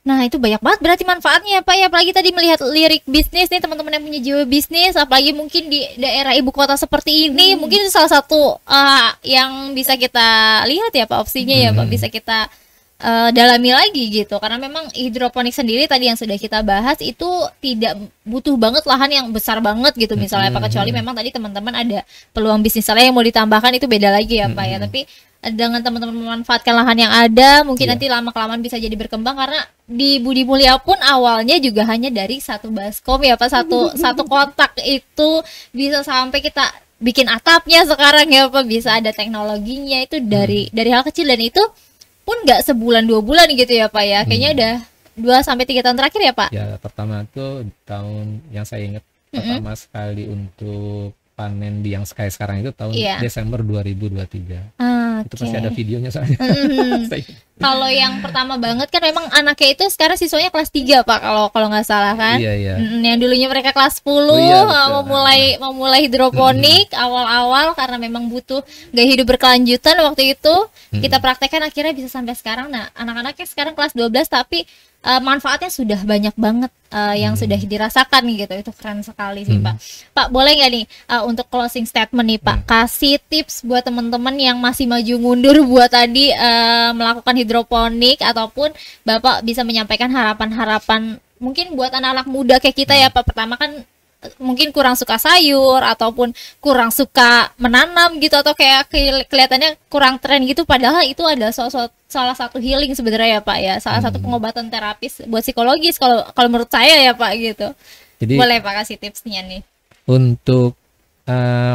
Nah itu banyak banget berarti manfaatnya ya Pak ya, apalagi tadi melihat lirik bisnis nih teman-teman yang punya jiwa bisnis, apalagi mungkin di daerah ibu kota seperti ini, mungkin salah satu yang bisa kita lihat ya Pak opsinya ya Pak, bisa kita dalami lagi gitu, karena memang hidroponik sendiri tadi yang sudah kita bahas itu tidak butuh banget lahan yang besar banget gitu misalnya Pak, kecuali memang tadi teman-teman ada peluang bisnis lain yang mau ditambahkan, itu beda lagi ya Pak ya. Tapi dengan teman-teman memanfaatkan lahan yang ada, mungkin nanti lama-kelamaan bisa jadi berkembang, karena di Budi Mulia pun awalnya juga hanya dari satu baskom ya Pak, satu kotak itu bisa sampai kita bikin atapnya sekarang ya Pak, bisa ada teknologinya itu dari hal kecil, dan itu pun nggak sebulan 2 bulan gitu ya Pak ya, kayaknya udah 2-3 tahun terakhir ya Pak. Ya pertama tuh tahun yang saya ingat pertama sekali untuk panen di yang sekarang itu tahun Desember 2023. Itu pasti ada videonya soalnya. Kalau yang pertama banget kan memang anaknya itu sekarang siswanya kelas 3 Pak, kalau nggak salah kan. Yang dulunya mereka kelas 10 mau mulai hidroponik awal-awal, karena memang butuh gaya hidup berkelanjutan waktu itu. Kita praktekkan akhirnya bisa sampai sekarang. Nah anak-anaknya sekarang kelas 12 tapi manfaatnya sudah banyak banget yang sudah dirasakan nih gitu. Itu keren sekali sih Pak. Pak boleh nggak nih untuk closing statement nih Pak, kasih tips buat teman-teman yang masih maju mundur buat tadi melakukan hidroponik, ataupun Bapak bisa menyampaikan harapan-harapan mungkin buat anak-anak muda kayak kita ya Pak. Pertama kan mungkin kurang suka sayur ataupun kurang suka menanam gitu, atau kayak kelihatannya kurang tren gitu, padahal itu ada salah satu healing sebenarnya ya Pak ya, salah satu pengobatan terapis buat psikologis kalau menurut saya ya Pak gitu. Jadi, boleh Pak kasih tipsnya nih untuk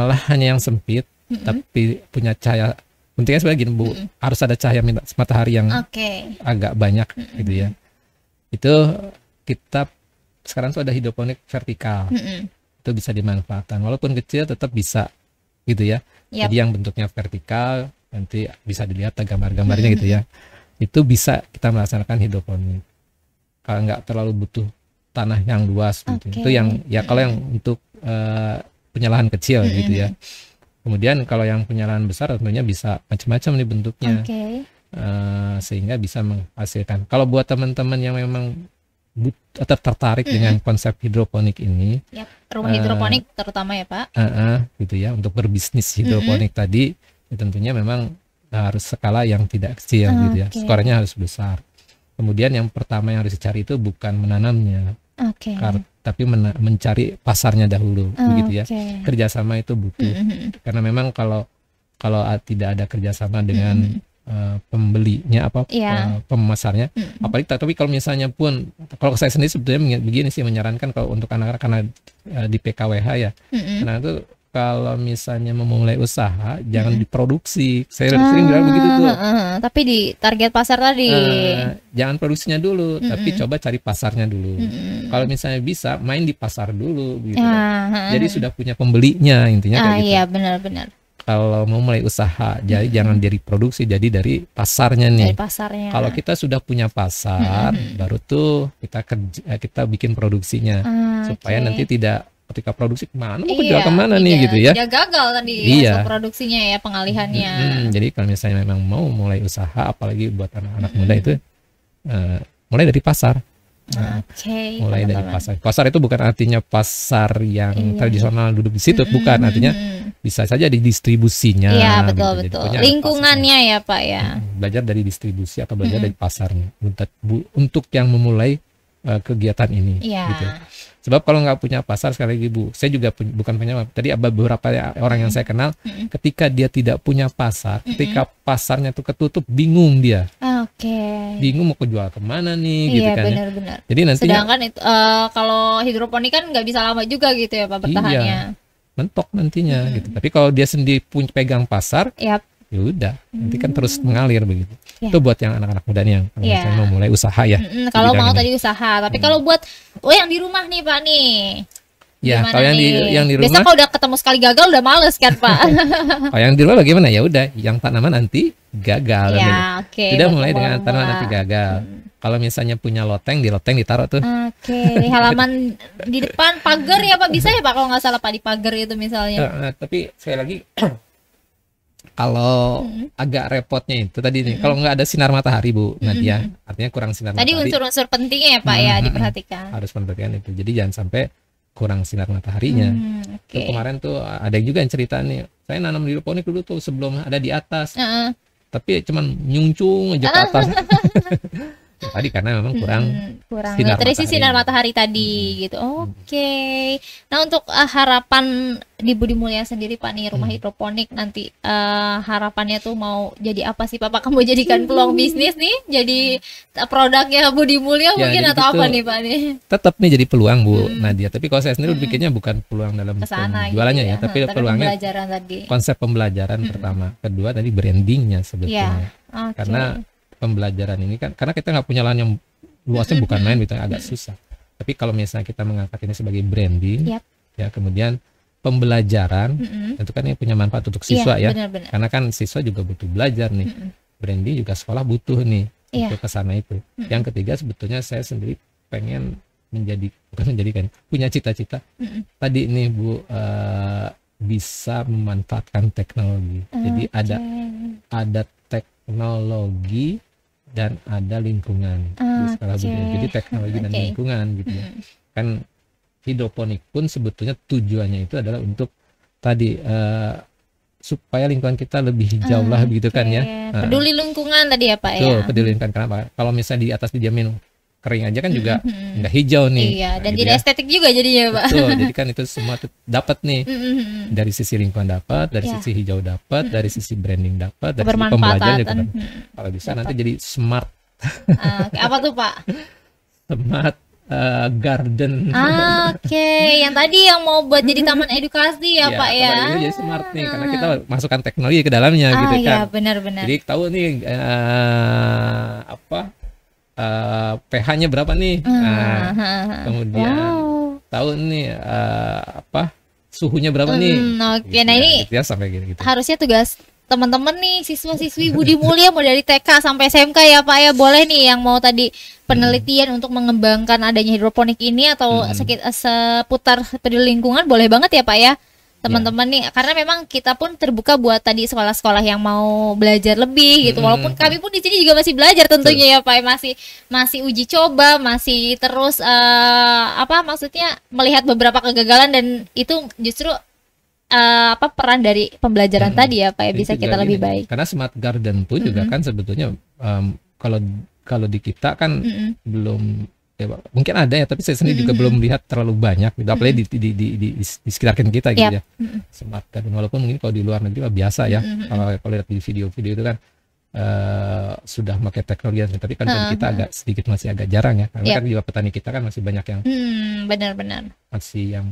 lahan yang sempit tapi punya cahaya. Pentingnya sebenarnya gini Bu, harus ada cahaya matahari yang agak banyak gitu ya. Itu kita sekarang tuh ada hidroponik vertikal, itu bisa dimanfaatkan, walaupun kecil tetap bisa gitu ya. Jadi yang bentuknya vertikal, nanti bisa dilihat gambar-gambarnya gitu ya. Itu bisa kita melaksanakan hidroponik kalau nggak terlalu butuh tanah yang luas gitu. Itu yang ya kalau yang untuk punya lahan kecil gitu ya. Kemudian kalau yang punya lahan besar tentunya bisa macam-macam nih bentuknya, sehingga bisa menghasilkan. Kalau buat teman-teman yang memang tetap tertarik dengan konsep hidroponik ini, rumah hidroponik terutama ya Pak, gitu ya, untuk berbisnis hidroponik tadi, ya tentunya memang harus skala yang tidak kecil gitu ya, skornya harus besar. Kemudian yang pertama yang harus dicari itu bukan menanamnya, tapi mencari pasarnya dahulu, begitu ya. Kerjasama itu butuh, karena memang kalau tidak ada kerjasama dengan pembelinya pemasarnya. Apalagi tapi kalau misalnya pun kalau saya sendiri sebetulnya begini sih menyarankan kalau untuk anak-anak karena di PKWH ya. Karena itu kalau misalnya memulai usaha jangan diproduksi. Saya sering bilang begitu tuh. Tapi di target pasar tadi jangan produksinya dulu, tapi coba cari pasarnya dulu. Kalau misalnya bisa main di pasar dulu gitu. Jadi sudah punya pembelinya intinya kayak gitu. Iya, benar-benar. Kalau mau mulai usaha, jadi jangan dari produksi, jadi dari pasarnya nih. Dari pasarnya. Kalau kita sudah punya pasar, baru tuh kita bikin produksinya, supaya nanti tidak ketika produksi kemana, mau jual kemana nih gitu ya? Tidak gagal tadi hasil produksinya ya, pengalihannya. Jadi kalau misalnya memang mau mulai usaha, apalagi buat anak-anak muda itu, mulai dari pasar. Mulai dari pasar. Pasar itu bukan artinya pasar yang tradisional duduk di situ, bukan artinya. Bisa saja di distribusinya. Iya, betul. Lingkungannya ya Pak ya. Belajar dari distribusi atau belajar dari pasarnya untuk yang memulai kegiatan ini. Gitu. Sebab kalau nggak punya pasar, sekali lagi Bu, saya juga bukan punya. Tadi beberapa orang yang saya kenal, ketika dia tidak punya pasar, ketika pasarnya tuh ketutup, bingung dia. Bingung mau jual kemana nih, gitu kan? Benar-benar. Jadi nantinya. Sedangkan itu, kalau hidroponik kan nggak bisa lama juga gitu ya Pak bertahannya. Mentok nantinya gitu. Tapi kalau dia sendiri pegang pasar, ya udah, nanti kan terus mengalir begitu. Itu buat yang anak-anak muda nih yang misalnya mau mulai usaha ya. Kalau mau tadi usaha, tapi kalau buat yang di rumah nih Pak nih. Ya, kalau yang di rumah. Biasa kalau udah ketemu sekali gagal udah males kan Pak. Kalau yang di rumah bagaimana? Ya udah, yang tanaman nanti gagal. Tidak mulai dengan tanaman nanti gagal. Kalau misalnya punya loteng, di loteng ditaruh tuh. Di halaman di depan pagar ya Pak, bisa ya Pak kalau nggak salah Pak, di pagar itu misalnya. Tapi sekali lagi kalau agak repotnya itu tadi nih, kalau nggak ada sinar matahari Bu Nadia, artinya kurang sinar matahari. Tadi unsur-unsur pentingnya ya Pak ya diperhatikan. Harus perhatikan itu. Jadi jangan sampai kurang sinar mataharinya. Tuh kemarin tuh ada juga yang cerita nih, saya nanam hidroponik dulu tuh sebelum ada di atas, tapi cuman nyungcung aja ke atas. Tadi karena memang kurang sinar matahari tadi gitu. Nah untuk harapan di Budi Mulya sendiri Pak nih, rumah hidroponik nanti harapannya tuh mau jadi apa sih Pak? Apakah mau jadikan peluang bisnis nih, jadi produknya Budi Mulya mungkin atau apa nih Pak nih? Tetap nih jadi peluang Bu Nadia. Tapi kalau saya sendiri bikinnya bukan peluang dalam penjualannya gitu ya, tapi peluangnya konsep pembelajaran pertama, kedua tadi brandingnya sebetulnya. Karena pembelajaran ini kan karena kita nggak punya lahan yang luasnya bukan main gitu, agak susah. Tapi kalau misalnya kita mengangkat ini sebagai branding, ya kemudian pembelajaran itu kan ini punya manfaat untuk siswa ya. Benar-benar. Karena kan siswa juga butuh belajar nih. Branding juga sekolah butuh nih untuk kesana itu. Yang ketiga sebetulnya saya sendiri pengen punya cita-cita. Tadi nih Bu bisa memanfaatkan teknologi. Jadi ada teknologi dan ada lingkungan di sekolah budaya. Jadi teknologi dan lingkungan gitu ya. Kan hidroponik pun sebetulnya tujuannya itu adalah untuk tadi supaya lingkungan kita lebih hijau lah begitu kan ya. Peduli lingkungan tadi ya Pak ya. Betul, peduli lingkungan. Kenapa? Kalau misalnya di atas dijamin kering aja kan juga nggak hijau nih. Dan gitu tidak estetik juga jadinya Pak. Betul, jadi kan itu semua dapat nih. Dari sisi lingkungan dapat, dari sisi hijau dapat, dari sisi branding dapat, dari sisi pembelajaran juga dapat. Kalau bisa nanti jadi smart. Apa tuh Pak? Smart garden. Yang tadi yang mau buat jadi taman edukasi ya Pak ya. Ini jadi smart nih karena kita masukkan teknologi ke dalamnya gitu kan. Benar-benar. Jadi tahu nih pH-nya berapa nih, kemudian tahu nih suhunya berapa nih. Gitu, nah ini gitu ya, sampai gitu. Harusnya tugas teman-teman nih siswa-siswi Budi Mulya mau dari TK sampai SMK ya Pak ya, boleh nih yang mau tadi penelitian untuk mengembangkan adanya hidroponik ini atau seputar peduli lingkungan, boleh banget ya Pak ya teman-teman nih, karena memang kita pun terbuka buat tadi sekolah-sekolah yang mau belajar lebih gitu. Walaupun kami pun di sini juga masih belajar tentunya ya Pak, masih uji coba, masih terus maksudnya melihat beberapa kegagalan, dan itu justru peran dari pembelajaran tadi ya Pak ya, bisa kita lebih baik. Karena smart garden pun juga kan sebetulnya kalau di kita kan belum ya, mungkin ada ya, tapi saya sendiri juga belum lihat terlalu banyak gitu, apalagi di sekitar kita gitu ya. Smart garden, walaupun mungkin kalau di luar negeri biasa ya, kalau lihat di video-video itu kan sudah pakai teknologi, tapi kan kita agak sedikit masih agak jarang ya, karena kan juga petani kita kan masih banyak yang benar-benar masih yang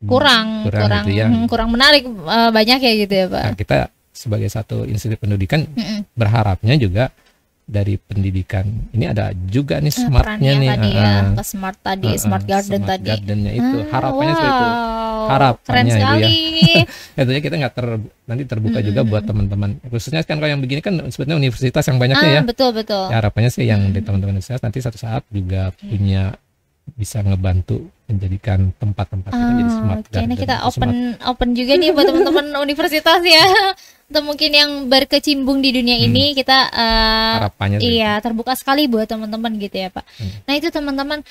kurang gitu ya. Kurang menarik, banyak ya gitu ya Pak. Nah, kita sebagai satu institusi pendidikan berharapnya juga dari pendidikan ini ada juga nih smartnya nih, tadi smart garden smart tadi. Gardennya itu harapannya seperti itu. Harapannya keren sekali. Itu ya. Tentunya kita nggak nanti terbuka juga buat teman-teman. Khususnya kan kalau yang begini kan sebetulnya universitas yang banyaknya ya. Betul. Ya, harapannya sih yang di teman-teman universitas nanti satu saat juga punya bisa ngebantu menjadikan tempat-tempat kita jadi smart garden. Nah, kita open juga nih buat teman-teman universitas ya. Atau mungkin yang berkecimpung di dunia ini, kita harapannya terbuka sekali buat teman-teman gitu ya Pak. Nah itu teman-teman,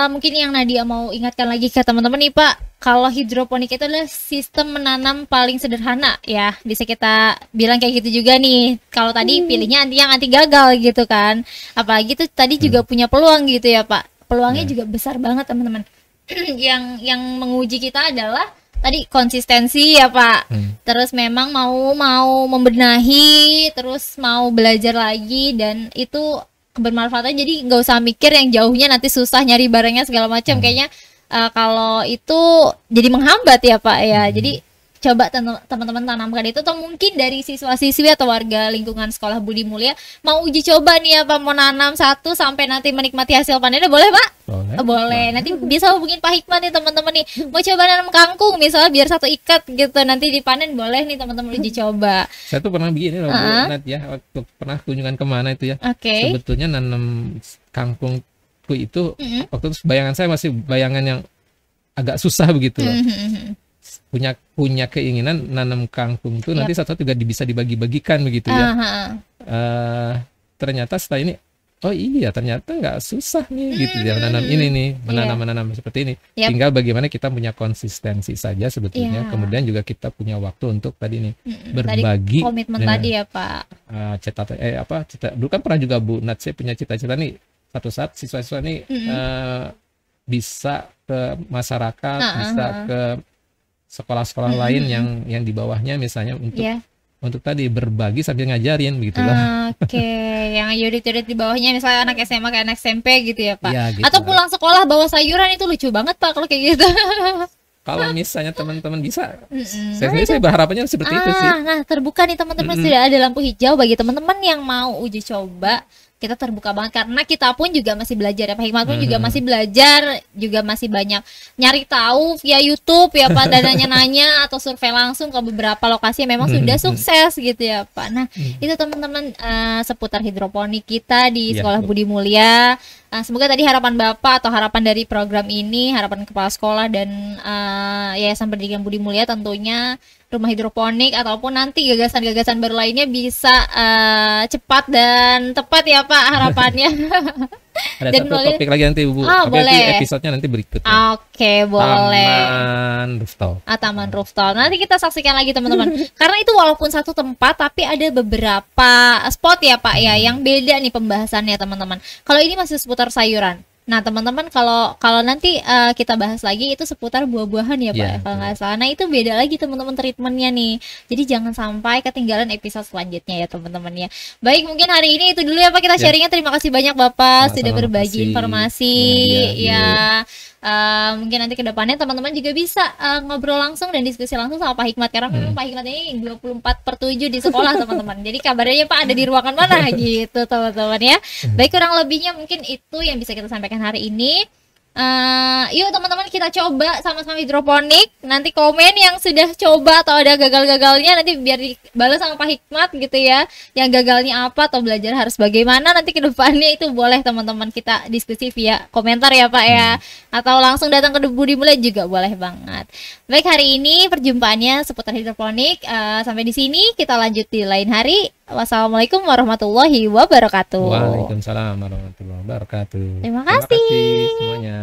mungkin yang Nadia mau ingatkan lagi ke teman-teman nih Pak, kalau hidroponik itu adalah sistem menanam paling sederhana ya, bisa kita bilang kayak gitu juga nih. Kalau tadi pilihnya yang anti gagal gitu kan, apalagi tuh tadi juga punya peluang gitu ya Pak. Peluangnya juga besar banget teman-teman. yang menguji kita adalah tadi konsistensi ya Pak. Terus memang mau membenahi, terus mau belajar lagi, dan itu kebermanfaatan. Jadi nggak usah mikir yang jauhnya nanti susah nyari barangnya segala macam. Kayaknya kalau itu jadi menghambat ya Pak ya. Jadi coba teman-teman tanamkan itu, atau mungkin dari siswa-siswi atau warga lingkungan sekolah Budi Mulia mau uji coba nih ya Pak, mau nanam satu sampai nanti menikmati hasil panennya, boleh Pak? Boleh. Nanti bisa hubungin Pak Hikmat nih teman-teman nih, mau coba nanam kangkung misalnya biar satu ikat gitu, nanti dipanen, boleh nih teman-teman uji coba. Saya tuh pernah begini loh Bu Nat ya, waktu pernah kunjungan kemana itu ya. Sebetulnya nanam kangkungku itu waktu itu bayangan saya masih bayangan yang agak susah begitu loh. Punya keinginan nanam kangkung itu nanti satu juga bisa dibagi-bagikan begitu ya. Ternyata setelah ini, oh iya ternyata nggak susah nih gitu ya menanam ini nih, menanam seperti ini. Tinggal bagaimana kita punya konsistensi saja sebetulnya. Kemudian juga kita punya waktu untuk tadi nih berbagi. Komitmen tadi ya Pak. Dulu kan pernah juga Bu Nat, saya punya cita-cita nih satu saat siswa-siswa nih bisa ke masyarakat, bisa ke sekolah-sekolah lain yang di bawahnya misalnya untuk tadi berbagi sambil ngajarin begitulah. Yang yurit-yurit di bawahnya misalnya anak SMA kayak anak SMP gitu ya Pak. Ya, gitu. Atau pulang sekolah bawa sayuran, itu lucu banget Pak kalau kayak gitu. Kalau misalnya teman-teman bisa, saya berharapannya seperti itu sih. Nah, terbuka nih teman-teman, sudah ada lampu hijau bagi teman-teman yang mau uji coba. Kita terbuka banget karena kita pun juga masih belajar ya Pak Hikmat pun juga masih belajar, juga masih banyak nyari tahu via YouTube ya Pak, dan nanya-nanya atau survei langsung ke beberapa lokasi yang memang sudah sukses gitu ya Pak. Nah itu teman-teman seputar hidroponik kita di Sekolah Budi Mulia. Semoga tadi harapan Bapak atau harapan dari program ini, harapan Kepala Sekolah dan Yayasan Pendidikan Budi Mulia tentunya rumah hidroponik ataupun nanti gagasan-gagasan baru lainnya bisa cepat dan tepat ya Pak harapannya. Ada dan satu topik lagi nanti Bu, boleh. Episodenya nanti berikutnya. Boleh. Taman rooftop. Taman rooftop. Nanti kita saksikan lagi teman-teman. Karena itu walaupun satu tempat tapi ada beberapa spot ya Pak ya yang beda nih pembahasannya teman-teman. Kalau ini masih seputar sayuran. Nah teman-teman kalau nanti kita bahas lagi itu seputar buah-buahan ya Pak, kalau nggak salah. Nah itu beda lagi teman-teman treatmentnya nih. Jadi jangan sampai ketinggalan episode selanjutnya ya teman-teman ya. Baik, mungkin hari ini itu dulu ya Pak kita sharingnya. Terima kasih banyak Bapak sudah berbagi informasi ya. Mungkin nanti ke depannya teman-teman juga bisa ngobrol langsung dan diskusi langsung sama Pak Hikmat, karena memang Pak Hikmat ini 24/7 di sekolah teman-teman. Jadi kabarnya Pak ada di ruangan mana gitu teman-teman ya. Baik, kurang lebihnya mungkin itu yang bisa kita sampaikan hari ini. Yuk teman-teman kita coba sama-sama hidroponik. Nanti komen yang sudah coba atau ada gagal-gagalnya, nanti biar dibalas sama Pak Hikmat gitu ya. Yang gagalnya apa atau belajar harus bagaimana nanti ke depannya, itu boleh teman-teman kita diskusi via komentar ya Pak ya. Atau langsung datang ke Budi Mulia juga boleh banget. Baik, hari ini perjumpaannya seputar hidroponik sampai di sini, kita lanjut di lain hari. Wassalamualaikum warahmatullahi wabarakatuh. Waalaikumsalam warahmatullahi wabarakatuh. Terima kasih semuanya.